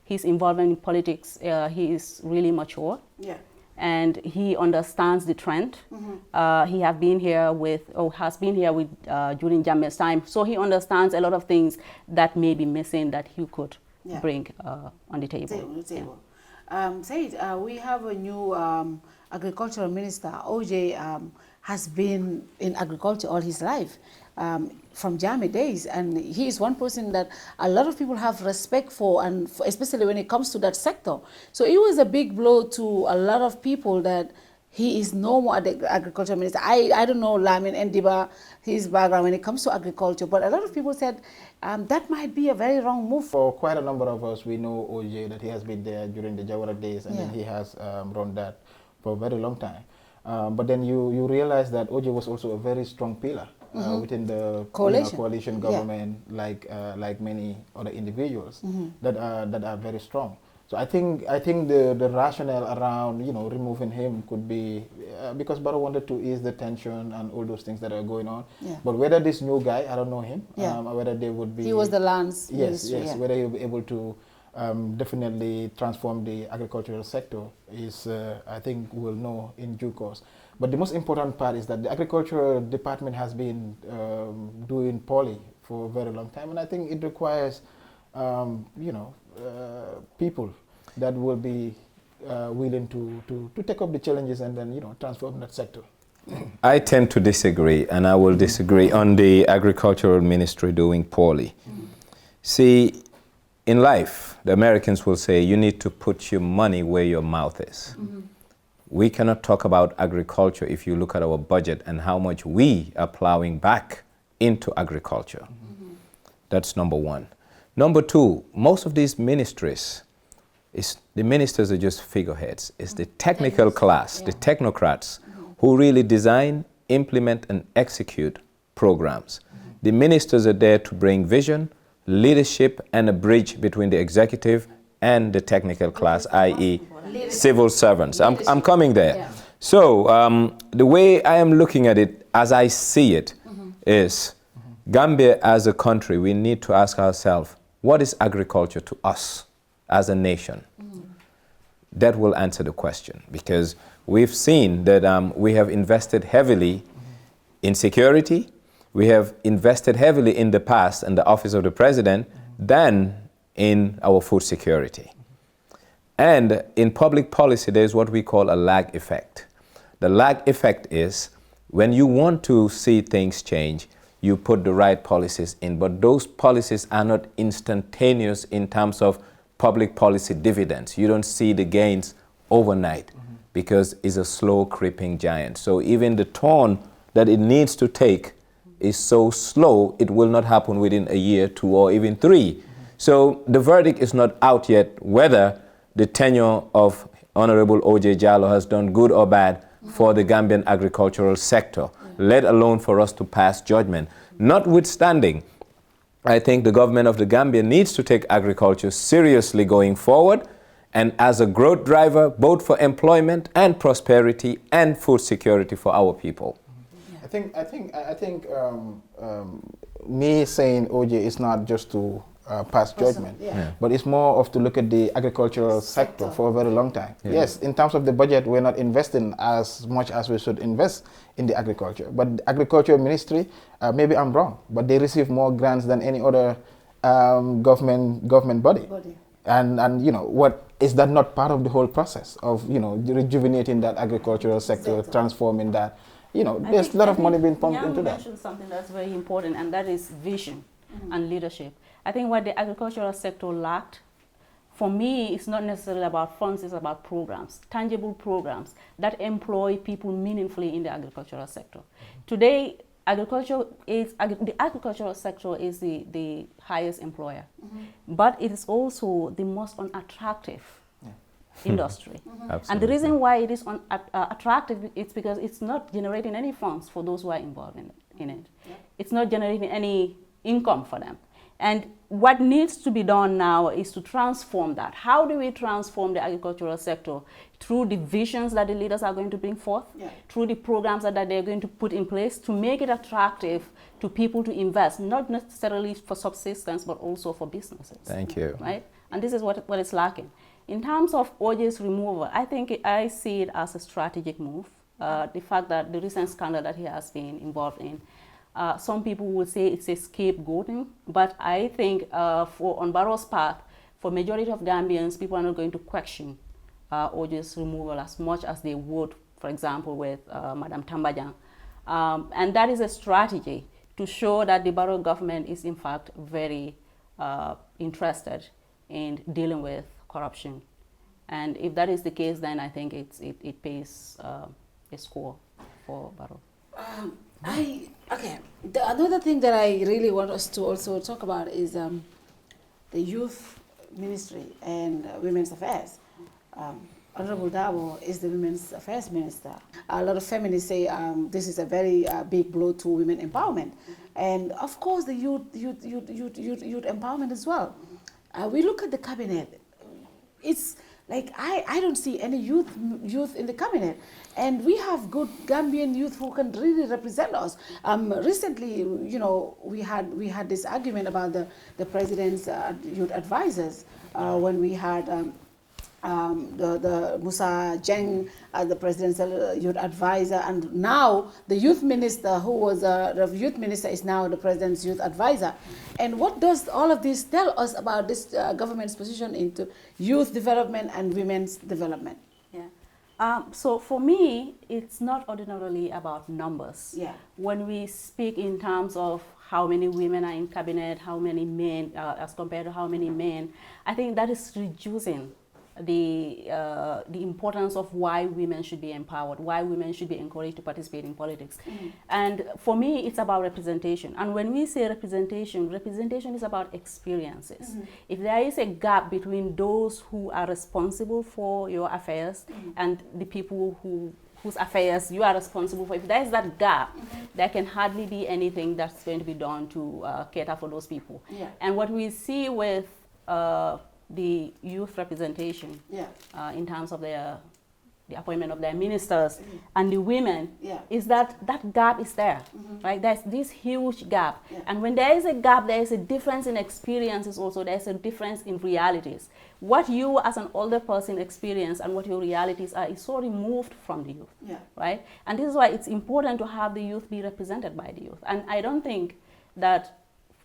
his involvement in politics, he is really mature. And he understands the trend. He has been here during Jammeh's time, so he understands a lot of things that may be missing that he could bring on the table. SAIT, we have a new agricultural minister. OJ has been in agriculture all his life, from Jammeh days, and he is one person that a lot of people have respect for, and especially when it comes to that sector. So it was a big blow to a lot of people that he is no more the agriculture minister. I don't know Lamin Ndiba, his background when it comes to agriculture, but a lot of people said that might be a very wrong move. For quite a number of us, we know OJ, that he has been there during the Jawara days, and then he has run that for a very long time. But then you realize that OJ was also a very strong pillar within the coalition government, like many other individuals that are very strong. So I think the rationale around, you know, removing him could be because Barrow wanted to ease the tension and all those things that are going on. Yeah. But whether this new guy, I don't know him, Yeah. whether they would be... He was the lands Yes, ministry, yes. yeah. Whether he'll be able to definitely transform the agricultural sector is, I think, we'll know in due course. But the most important part is that the agricultural department has been doing poorly for a very long time, and I think it requires, you know, people that will be willing to take up the challenges and then, you know, transform that sector. I tend to disagree, and I will disagree on the agricultural ministry doing poorly. See, in life, the Americans will say you need to put your money where your mouth is. We cannot talk about agriculture if you look at our budget and how much we are plowing back into agriculture. That's number one. Number two, most of these ministries, the ministers are just figureheads. It's the technical class, the technocrats, who really design, implement, and execute programs. The ministers are there to bring vision, leadership, and a bridge between the executive and the technical class, i.e. civil servants. I'm coming there. Yeah. So the way I am looking at it, as I see it, is Gambia as a country, we need to ask ourselves, what is agriculture to us as a nation? That will answer the question, because we've seen that we have invested heavily in security. We have invested heavily in the past in the office of the president than in our food security. And in public policy, there's what we call a lag effect. The lag effect is when you want to see things change, you put the right policies in, but those policies are not instantaneous in terms of public policy dividends. You don't see the gains overnight because it's a slow creeping giant. So even the turn that it needs to take is so slow, it will not happen within a year, 2, or even 3. So the verdict is not out yet whether the tenure of Honorable O.J. Jallow has done good or bad for the Gambian agricultural sector, let alone for us to pass judgment. Notwithstanding, I think the government of the Gambia needs to take agriculture seriously going forward and as a growth driver, both for employment and prosperity and food security for our people. I think me saying OJ is not just to pass judgment, but it's more of to look at the agricultural sector for a very long time. Yeah. Yes, in terms of the budget, we're not investing as much as we should invest in the agriculture. But the agriculture ministry, maybe I'm wrong, but they receive more grants than any other government body. And you know, what is that not part of the whole process of, you know, rejuvenating that agricultural sector, transforming that? You know, there's a lot of money being pumped into that. You mentioned something that's very important, and that is vision and leadership. I think what the agricultural sector lacked, for me, it's not necessarily about funds, it's about programs, tangible programs that employ people meaningfully in the agricultural sector. Today, the agricultural sector is the highest employer, but it is also the most unattractive industry. And the reason why it is attractive is because it's not generating any funds for those who are involved in it. It's not generating any income for them. And what needs to be done now is to transform that. How do we transform the agricultural sector? Through the visions that the leaders are going to bring forth, through the programs that they're going to put in place to make it attractive to people to invest, not necessarily for subsistence, but also for businesses. Thank you. Right? And this is what is lacking. In terms of OJ's removal, I see it as a strategic move. The fact that the recent scandal that he has been involved in, some people would say it's a scapegoating, but I think on Barrow's path, for majority of Gambians, people are not going to question OJ's removal as much as they would, for example, with Madam Tambajang. And that is a strategy to show that the Barrow government is in fact very interested in dealing with corruption. And if that is the case, then I think it pays a score for Barrow. Another thing that I really want us to also talk about is the youth ministry and women's affairs. Honorable Dabo is the women's affairs minister. A lot of feminists say this is a very big blow to women empowerment, and of course the youth empowerment as well. We look at the cabinet. it's like I don't see any youth in the cabinet, and we have good Gambian youth who can really represent us. Recently, you know, we had this argument about the president's youth advisors when we had the Musa Jeng as the presidential youth advisor, and now the youth minister, who was the youth minister, is now the president's youth advisor. And what does all of this tell us about this government's position into youth development and women's development? Yeah. So for me, it's not ordinarily about numbers. Yeah. When we speak in terms of how many women are in cabinet, how many men, as compared to how many men, I think that is reducing the importance of why women should be empowered, why women should be encouraged to participate in politics. And for me, it's about representation. And when we say representation is about experiences. If there is a gap between those who are responsible for your affairs and the people whose affairs you are responsible for, if there is that gap, there can hardly be anything that's going to be done to cater for those people. Yeah. And what we see with the youth representation in terms of the appointment of their ministers and the women is that gap is there, right? There's this huge gap. And when there is a gap, there is a difference in experiences also, there's a difference in realities. What you as an older person experience and what your realities are is so removed from the youth, right? And this is why it's important to have the youth be represented by the youth. And I don't think that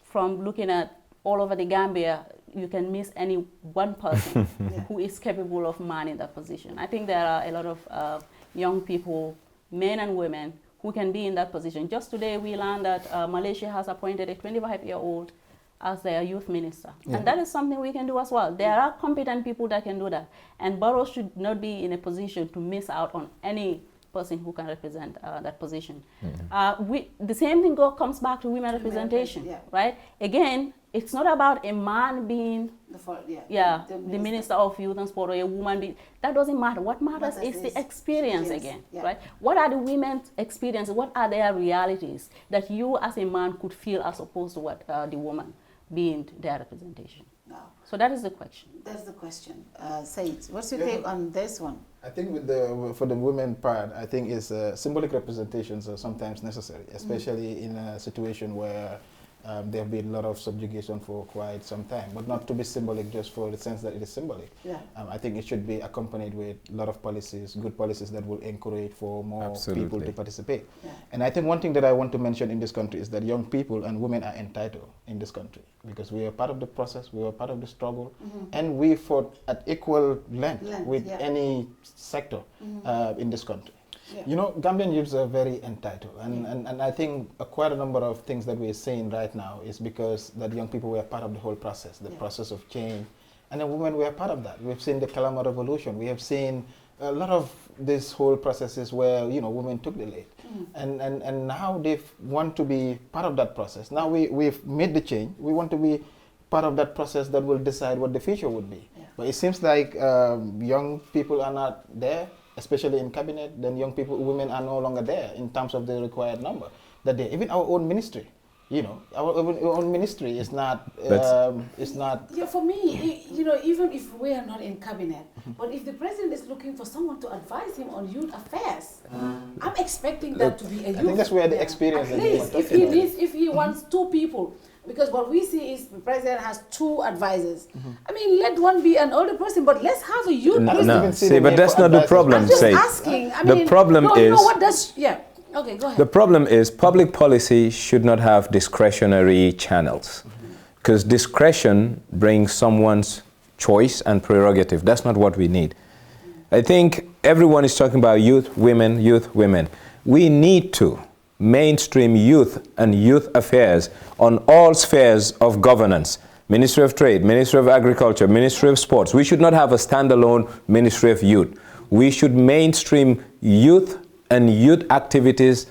from looking at all over the Gambia, you can miss any one person who is capable of manning that position. I think there are a lot of young people, men and women, who can be in that position. Just today we learned that Malaysia has appointed a 25-year-old as their youth minister. And that is something we can do as well. There are competent people that can do that. And boroughs should not be in a position to miss out on any person who can represent that position. The same thing comes back to women representation, right? Again, it's not about a man being the minister of youth and sport, or a woman being, that doesn't matter. What matters is the experience again, right? What are the women's experiences? What are their realities that you as a man could feel as opposed to what the woman being their representation? So that is the question. That's the question. SAIT, what's your take on this one? I think for the women part, I think is symbolic representations are sometimes necessary, especially in a situation where there have been a lot of subjugation for quite some time, but not to be symbolic just for the sense that it is symbolic. I think it should be accompanied with a lot of policies, good policies that will encourage for more people to participate. And I think one thing that I want to mention in this country is that young people and women are entitled in this country because we are part of the process, we are part of the struggle, and we fought at equal length with any sector in this country. You know, Gambian youths are very entitled, and I think quite a number of things that we're seeing right now is because that young people were part of the whole process, the process of change, and then women were part of that. We've seen the CAMARA revolution. We have seen a lot of these whole processes where, you know, women took the lead, and now they want to be part of that process. Now we've made the change. We want to be part of that process that will decide what the future would be. But it seems like young people are not there, especially in cabinet. Then young people, women are no longer there in terms of the required number. That they, even our own ministry, you know, our own ministry is not. Yeah, for me, you know, even if we are not in cabinet, but if the president is looking for someone to advise him on youth affairs, I'm expecting that to be a youth. I think that's where the experience. At least if he wants two people. Because what we see is the president has two advisors. I mean, let one be an older person, but let's have a youth person. No, see, but that's not the problem. I'm just asking. I the mean, problem is. No, what does? Yeah. Okay, go ahead. The problem is public policy should not have discretionary channels, because discretion brings someone's choice and prerogative. That's not what we need. I think everyone is talking about youth, women, youth, women. We need to mainstream youth and youth affairs on all spheres of governance. Ministry of Trade, Ministry of Agriculture, Ministry of Sports. We should not have a standalone Ministry of Youth. We should mainstream youth and youth activities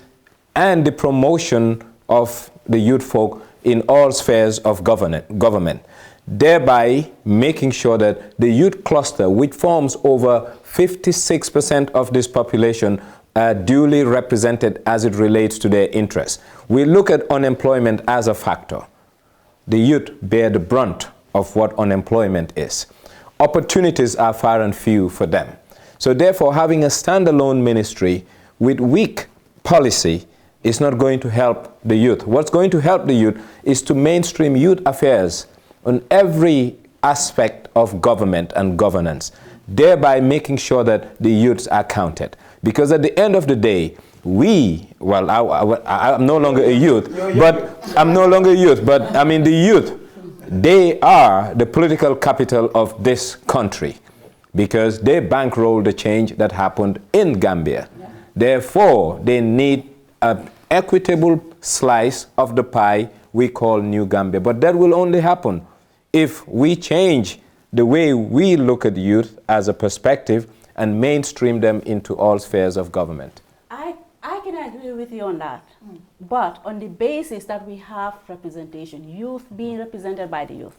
and the promotion of the youth folk in all spheres of government, thereby making sure that the youth cluster, which forms over 56% of this population, are duly represented as it relates to their interests. We look at unemployment as a factor. The youth bear the brunt of what unemployment is. opportunities are far and few for them. So therefore, having a standalone ministry with weak policy is not going to help the youth. What's going to help the youth is to mainstream youth affairs on every aspect of government and governance, thereby making sure that the youths are counted. Because at the end of the day, I'm no longer a youth, but I mean the youth, they are the political capital of this country because they bankrolled the change that happened in Gambia. Yeah. Therefore, they need an equitable slice of the pie we call New Gambia. But that will only happen if we change the way we look at youth as a perspective and mainstream them into all spheres of government. I can agree with you on that, but on the basis that we have representation, youth being represented by the youth.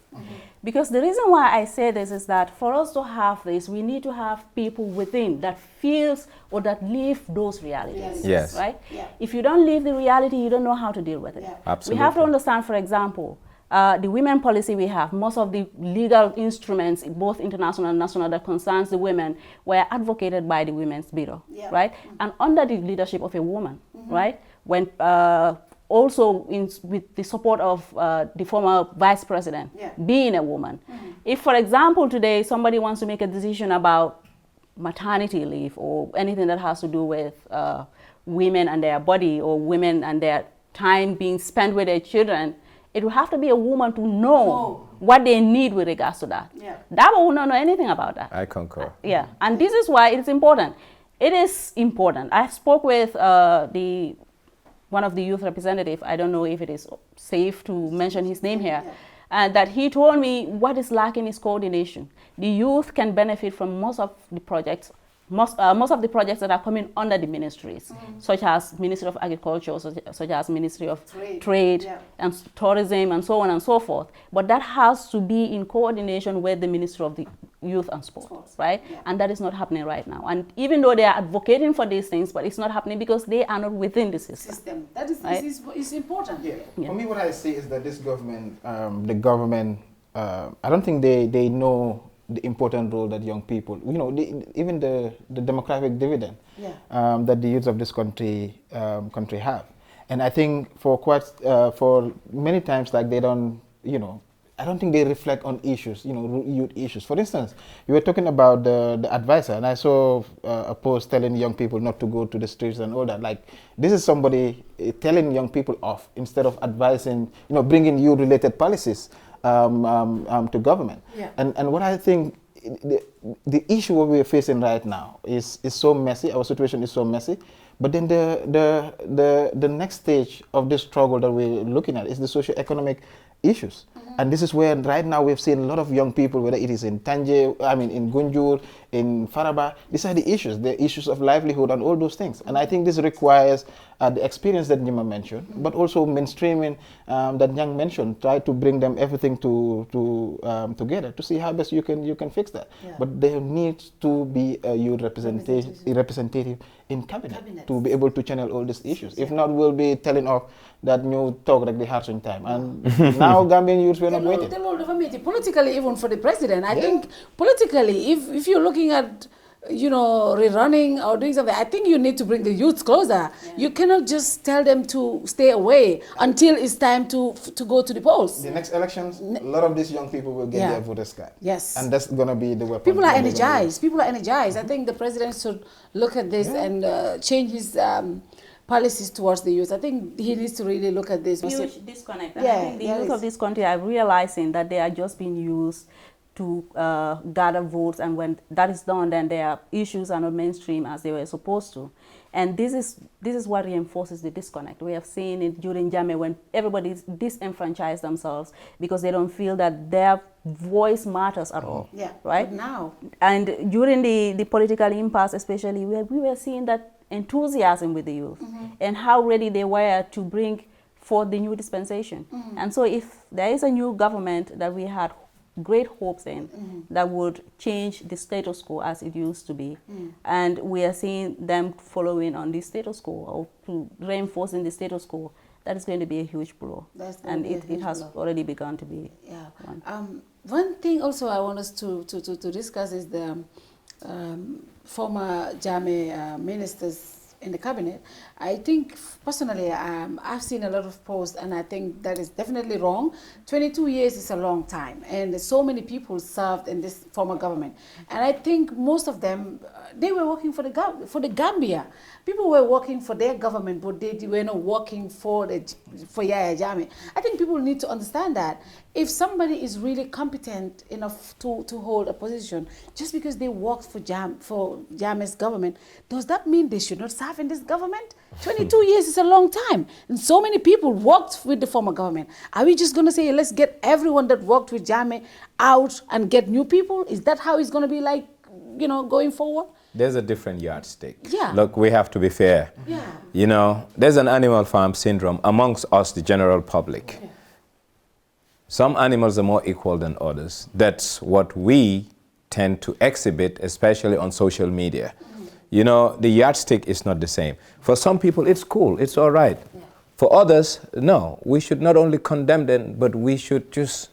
Because the reason why I say this is that for us to have this, we need to have people within that feels or that live those realities, yes. Right? Yeah. If you don't live the reality, you don't know how to deal with it. Yeah. Absolutely. We have to understand, for example, the women policy we have, most of the legal instruments, both international and national, that concerns the women were advocated by the Women's Bureau, right? And under the leadership of a woman, right? When also with the support of the former vice president, being a woman. If, for example, today somebody wants to make a decision about maternity leave or anything that has to do with women and their body or women and their time being spent with their children, it will have to be a woman to know what they need with regards to that. That will not know anything about that. I concur. Yeah, and this is why it's important. It is important. I spoke with one of the youth representatives. I don't know if it is safe to mention his name here. And that he told me what is lacking is coordination. The youth can benefit from most of the projects. Most of the projects that are coming under the ministries, such as Ministry of Agriculture, such as Ministry of Trade and Tourism, and so on and so forth. But that has to be in coordination with the Ministry of the Youth and Sports, right? And that is not happening right now. And even though they are advocating for these things, but it's not happening because they are not within the system. That is, right? Is important. For me, what I see is that this government, I don't think they know the important role that young people, even the demographic dividend that the youth of this country have. And I think for many times, like they don't, I don't think they reflect on issues, youth issues. For instance, you were talking about the advisor, and I saw a post telling young people not to go to the streets and all that. Like, this is somebody telling young people off instead of advising, bringing youth-related policies to government. And what I think the issue what we are facing right now is so messy. Our situation is so messy. But then the next stage of this struggle that we're looking at is the socio-economic issues. And this is where right now we've seen a lot of young people, whether it is in in Gunjur, in Faraba, these are the issues of livelihood and all those things. And I think this requires the experience that NYIMA mentioned, but also mainstreaming that Nyang mentioned, try to bring them everything together to see how best you can fix that. But there needs to be a youth representative in cabinet to be able to channel all these issues. If not, we'll be telling off that new talk like the harsh in time. And now Gambian youths were not waiting. Politically, even for the president, I think politically, if you're looking at rerunning or doing something, I think you need to bring the youth closer. You cannot just tell them to stay away until it's time to go to the polls. The next elections, a lot of these young people will get their voters card. Yes. And that's going to be the weapon. People are energized. I think the president should look at this and change his policies towards the youth. I think he needs to really look at this. Huge disconnect. I think the youth of this country are realizing that they are just being used to gather votes, and when that is done, then their issues are not mainstream as they were supposed to. And this is what reinforces the disconnect. We have seen it during Jammeh when everybody disenfranchised themselves because they don't feel that their voice matters at all. Right? But now. And during the political impasse especially, we were seeing that enthusiasm with the youth and how ready they were to bring forth the new dispensation. And so if there is a new government that we had great hopes in that would change the status quo as it used to be, and we are seeing them following on the status quo or to reinforcing the status quo, that is going to be a huge blow. And it has already begun to be one. One thing also I want us to discuss is the former Jame ministers in the cabinet. I think personally I've seen a lot of posts, and I think that is definitely wrong. 22 years is a long time, and so many people served in this former government, and I think most of them they were working for the Gambia. People were working for their government, but they were not working for Yaya Jammeh. I think people need to understand that if somebody is really competent enough to hold a position, just because they worked for Jammeh's government, does that mean they should not serve in this government? 22 years is a long time, and so many people worked with the former government. Are we just going to say, let's get everyone that worked with Jammeh out and get new people? Is that how it's going to be like, you know, going forward? There's a different yardstick. Yeah. Look, we have to be fair. Yeah. You know, there's an animal farm syndrome amongst us, the general public. Yeah. Some animals are more equal than others. That's what we tend to exhibit, especially on social media. You know, the yardstick is not the same. For some people, it's cool, it's all right. Yeah. For others, no. We should not only condemn them, but we should just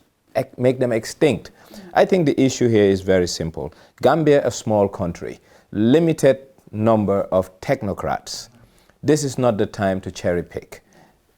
make them extinct. I think the issue here is very simple. Gambia, a small country, limited number of technocrats. This is not the time to cherry pick,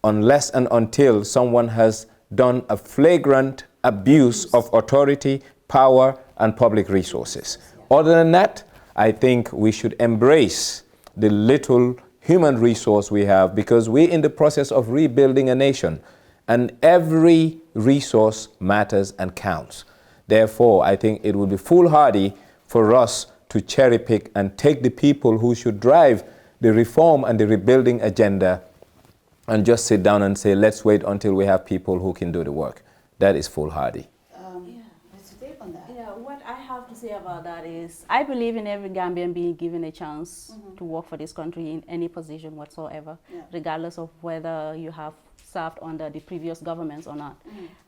unless and until someone has done a flagrant abuse of authority, power, and public resources. Other than that, I think we should embrace the little human resource we have, because we're in the process of rebuilding a nation, and every resource matters and counts. Therefore, I think it would be foolhardy for us to cherry pick and take the people who should drive the reform and the rebuilding agenda and just sit down and say, let's wait until we have people who can do the work. That is foolhardy. What I have to say about that is, I believe in every Gambian being given a chance to work for this country in any position whatsoever, regardless of whether you have served under the previous governments or not.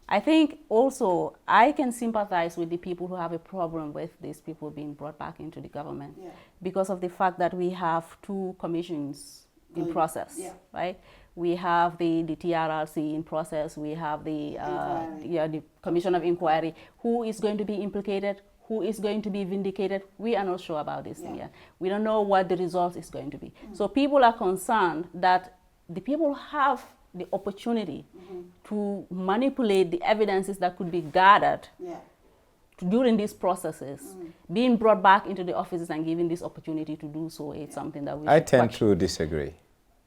I think also I can sympathize with the people who have a problem with these people being brought back into the government because of the fact that we have two commissions in process, right? We have the TRRC in process, we have the Commission of Inquiry. Who is going to be implicated? Who is going to be vindicated? We are not sure about this thing yet. We don't know what the result is going to be. So people are concerned that the people have the opportunity to manipulate the evidences that could be gathered during these processes. Being brought back into the offices and given this opportunity to do so is something that we should I tend to disagree.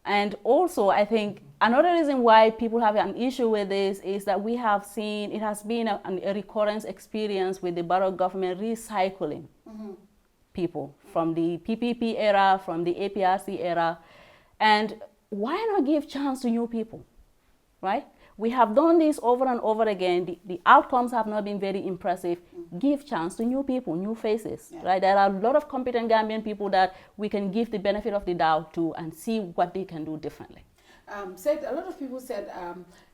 And also, I think another reason why people have an issue with this is that we have seen, it has been a recurrent experience with the Barrow government recycling people from the PPP era, from the APRC era. And why not give chance to new people, right? We have done this over and over again. The outcomes have not been very impressive. Give chance to new people, new faces, right? There are a lot of competent Gambian people that we can give the benefit of the doubt to and see what they can do differently. A lot of people said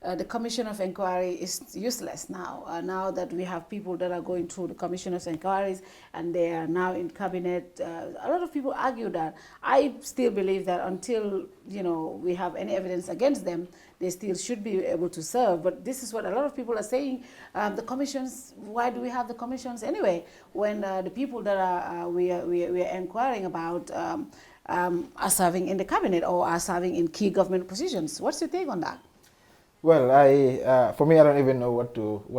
the Commission of Inquiry is useless now. Now that we have people that are going through the Commission of Inquiries and they are now in cabinet, a lot of people argue that. I still believe that until we have any evidence against them, they still should be able to serve. But this is what a lot of people are saying. The commissions, why do we have the commissions anyway? When the people that we are inquiring about are serving in the cabinet or are serving in key government positions. What's your take on that? Well, for me, I don't even know what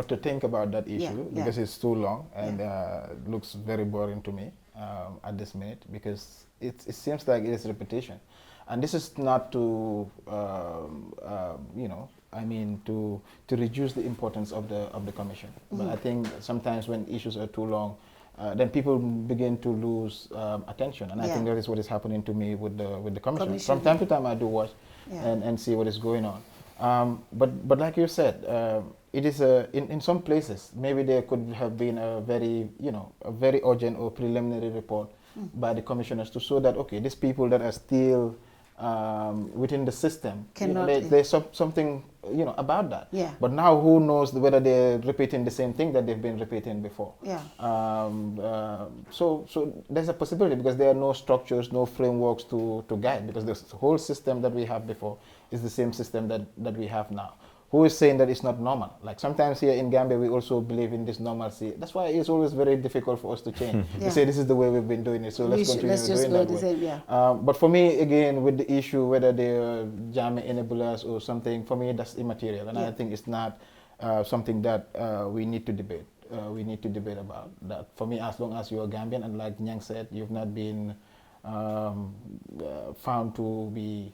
to think about that issue because it's too long and looks very boring to me at this minute, because it seems like it is repetition, and this is not to to reduce the importance of the commission. But I think sometimes when issues are too long, then people begin to lose attention, and I think that is what is happening to me with the commission. From time to time, I do watch and see what is going on. But like you said, it is in some places maybe there could have been a very urgent or preliminary report by the commissioners to show that these people that are still within the system, there's something about that. But now who knows whether they're repeating the same thing that they've been repeating before. So there's a possibility, because there are no structures, no frameworks to guide, because the whole system that we have before is the same system that we have now. who is saying that it's not normal? Like sometimes here in Gambia, we also believe in this normalcy. That's why it's always very difficult for us to change. We say this is the way we've been doing it, so let's continue doing that way. But for me, again, with the issue whether they're JAME enablers or something, for me that's immaterial, and I think it's not something that we need to debate. We need to debate about that. For me, as long as you're Gambian, and like Nyang said, you've not been found to be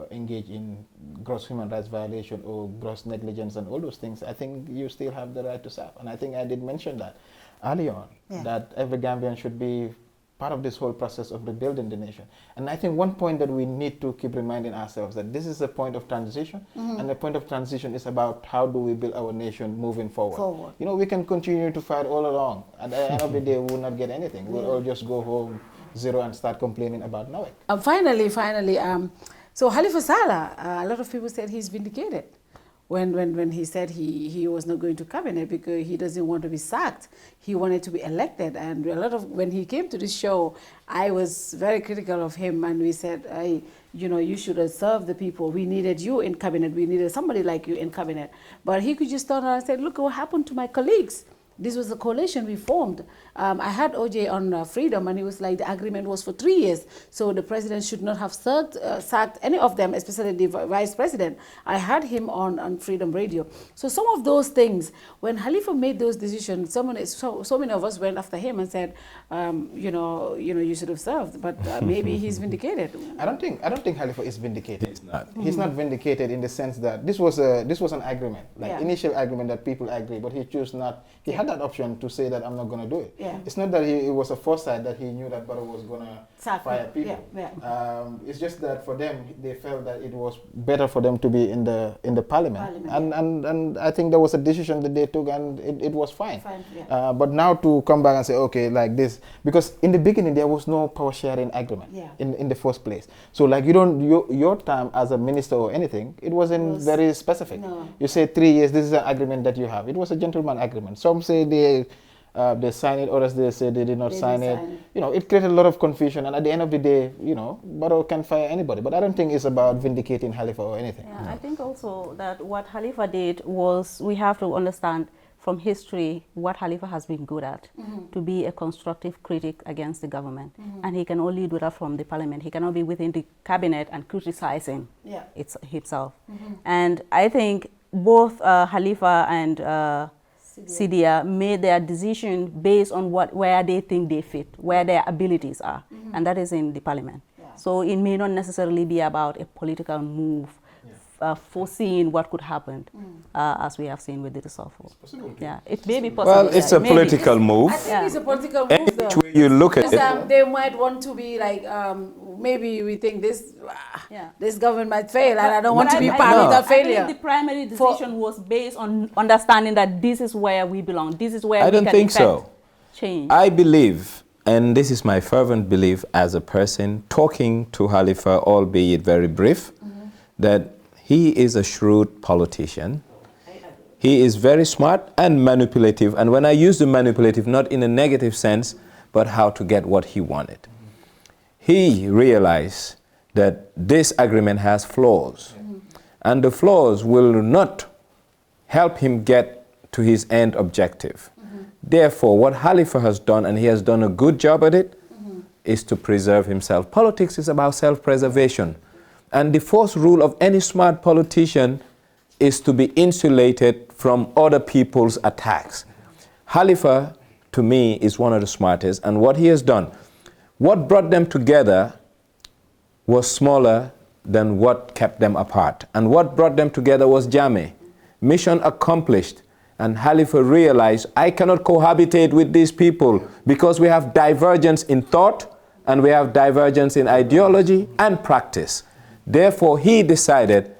engaged in gross human rights violation or gross negligence and all those things, I think you still have the right to serve. And I think I did mention that early on, that every Gambian should be part of this whole process of rebuilding the nation. And I think one point that we need to keep reminding ourselves that this is a point of transition, and the point of transition is about how do we build our nation moving forward. You know, we can continue to fight all along. At the end of the day, we will not get anything. We'll all just go home zero and start complaining about nothing. Finally, so Halifa Sallah, a lot of people said he's vindicated when he said he was not going to cabinet because he doesn't want to be sacked. He wanted to be elected. And when he came to this show, I was very critical of him, and we said, you know, you should have served the people. We needed you in cabinet. We needed somebody like you in cabinet. But he could just turn around and say, look what happened to my colleagues. This was the coalition we formed. I had OJ on Freedom, and he was like, the agreement was for 3 years, so the president should not have sacked any of them, especially the vice president. I had him on Freedom Radio. So some of those things, when Halifa made those decisions, so many of us went after him and said, you know, you should have served. But maybe he's vindicated. I don't think Halifa is vindicated. He's not. He's not vindicated in the sense that this was an agreement, like initial agreement that people agree, but he chose not. He had that option to say that I'm not going to do it. It's not that it was a foresight that he knew that Barrow was going to fire people. It's just that for them, they felt that it was better for them to be in the parliament. And I think there was a decision that they took, and it was fine. But now to come back and say, okay, like this, because in the beginning there was no power sharing agreement in the first place. So like your time as a minister or anything, it wasn't very specific. You say 3 years, this is an agreement that you have. It was a gentleman agreement. Some say they sign it, others they say they did not sign it. You know, it created a lot of confusion, and at the end of the day, you know, Barrow can fire anybody. But I don't think it's about vindicating Halifa or anything. Yeah, I think also that what Halifa did was, we have to understand from history what Halifa has been good at, to be a constructive critic against the government. And he can only do that from the parliament. He cannot be within the cabinet and criticizing himself. And I think both Halifa and Sidia made their decision based on where they think they fit, where their abilities are, and that is in the parliament. So it may not necessarily be about a political move, foreseeing what could happen, as we have seen with the reshuffle. It may be possible. Well, it's a political move. I think it's a political move, though. Which way you look at it. They might want to be like, maybe we think this government might fail, and I don't want to be part of that failure. I think the primary decision was based on understanding that this is where we belong. This is where I we don't can think so. Change. I believe, and this is my fervent belief as a person talking to Halifa, albeit very brief, that he is a shrewd politician. He is very smart and manipulative. And when I use the manipulative, not in a negative sense, but how to get what he wanted. He realized that this agreement has flaws. And the flaws will not help him get to his end objective. Therefore, what Halifa has done, and he has done a good job at it, is to preserve himself. Politics is about self-preservation. And the first rule of any smart politician is to be insulated from other people's attacks. Halifa, to me, is one of the smartest. And what he has done, what brought them together was smaller than what kept them apart. And what brought them together was JAME. Mission accomplished. And Halifa realized, I cannot cohabitate with these people because we have divergence in thought, and we have divergence in ideology and practice. Therefore, he decided,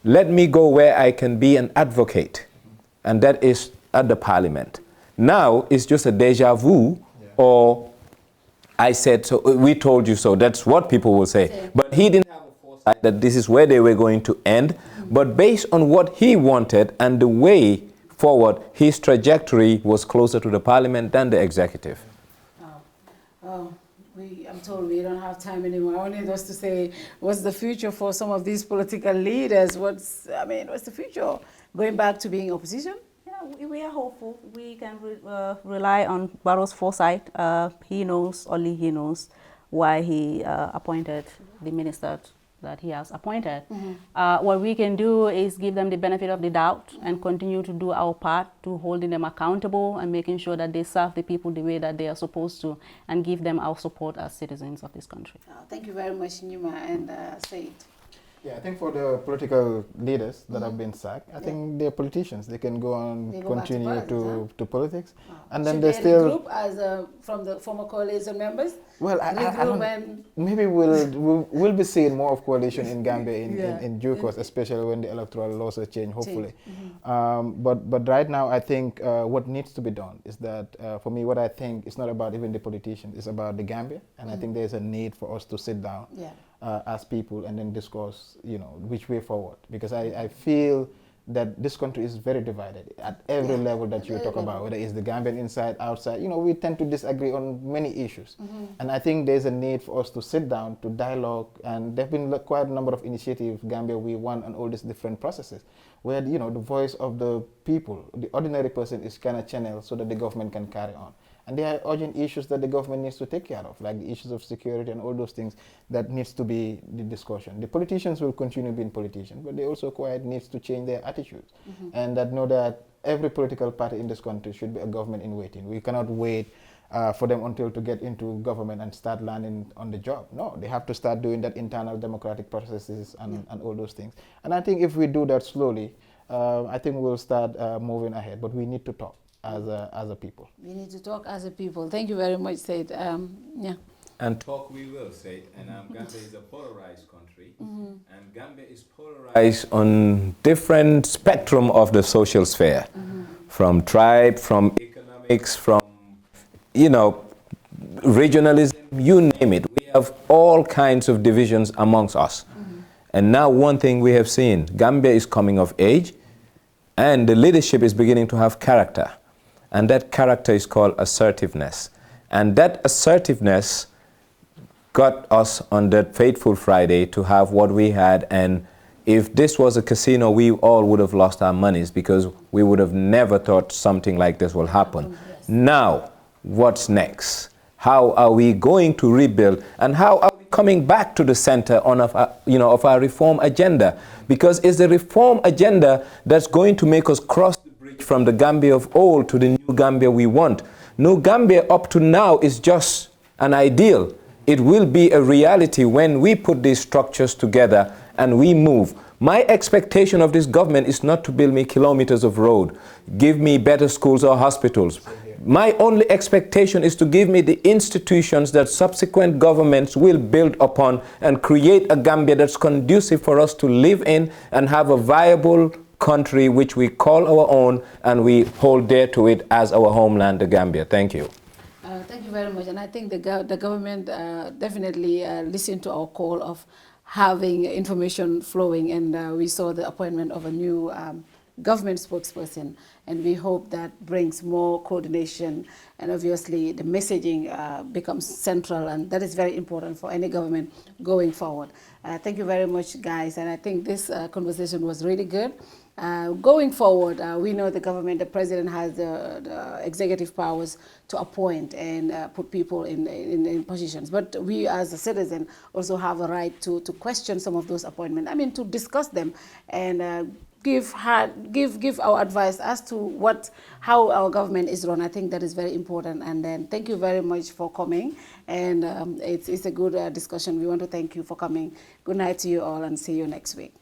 let me go where I can be an advocate. And that is at the parliament. Now, it's just a deja vu, or I said so, we told you so. That's what people will say. But he didn't have a foresight that this is where they were going to end. But based on what he wanted and the way forward, his trajectory was closer to the parliament than the executive. I'm told we don't have time anymore. I wanted us to say, what's the future for some of these political leaders? What's the future? going back to being opposition? Yeah, we are hopeful. We can rely on Barrow's foresight. He knows, only he knows, why he appointed the minister that he has appointed. What we can do is give them the benefit of the doubt and continue to do our part to holding them accountable and making sure that they serve the people the way that they are supposed to, and give them our support as citizens of this country. Thank you very much, NYIMA and SAIT. Yeah, I think for the political leaders that have been sacked, I think they're politicians. They can go on, continue to politics. And then they still regroup as from the former coalition members. Well, maybe we'll be seeing more of coalition in Gambia in due course, especially when the electoral laws are changed, hopefully. But right now, I think what needs to be done is that, for me, what I think is not about even the politicians, it's about the Gambia. And I think there's a need for us to sit down as people and then discuss, which way forward. Because I feel that this country is very divided at every level that you talk about, whether it's the Gambian inside, outside. We tend to disagree on many issues. And I think there's a need for us to sit down, to dialogue, and there have been quite a number of initiatives, Gambia We Want, and all these different processes, where, the voice of the people, the ordinary person, is kind of channeled so that the government can carry on. And there are urgent issues that the government needs to take care of, like the issues of security and all those things that needs to be the discussion. The politicians will continue being politicians, but they also quite needs to change their attitudes. And that know that every political party in this country should be a government in waiting. We cannot wait for them until to get into government and start learning on the job. No, they have to start doing that internal democratic processes and all those things. And I think if we do that slowly, I think we'll start moving ahead, but we need to talk as a people. We need to talk as a people. Thank you very much, SAIT. And talk we will, SAIT. And Gambia is a polarized country. And Gambia is polarized on different spectrum of the social sphere. From tribe, from economics, from, regionalism, you name it. We have all kinds of divisions amongst us. And now one thing we have seen, Gambia is coming of age, and the leadership is beginning to have character. And that character is called assertiveness. And that assertiveness got us on that fateful Friday to have what we had. And if this was a casino, we all would have lost our monies, because we would have never thought something like this will happen. Now, what's next? How are we going to rebuild? And how are we coming back to the center of our reform agenda? Because it's the reform agenda that's going to make us cross the bridge from the Gambia of old to the new Gambia we want. New Gambia up to now is just an ideal. It will be a reality when we put these structures together and we move. My expectation of this government is not to build me kilometers of road, give me better schools or hospitals. My only expectation is to give me the institutions that subsequent governments will build upon and create a Gambia that's conducive for us to live in and have a viable country which we call our own and we hold dear to it as our homeland, the Gambia. Thank you. Thank you very much. And I think the government definitely listened to our call of having information flowing, and we saw the appointment of a new government spokesperson, and we hope that brings more coordination, and obviously the messaging becomes central, and that is very important for any government going forward. Thank you very much, guys, and I think this conversation was really good. Going forward, we know the government, the president has the executive powers to appoint and put people in positions. But we as a citizen also have a right to question some of those appointments. I mean, to discuss them and give our advice as to how our government is run. I think that is very important. And then thank you very much for coming. And it's a good discussion. We want to thank you for coming. Good night to you all, and see you next week.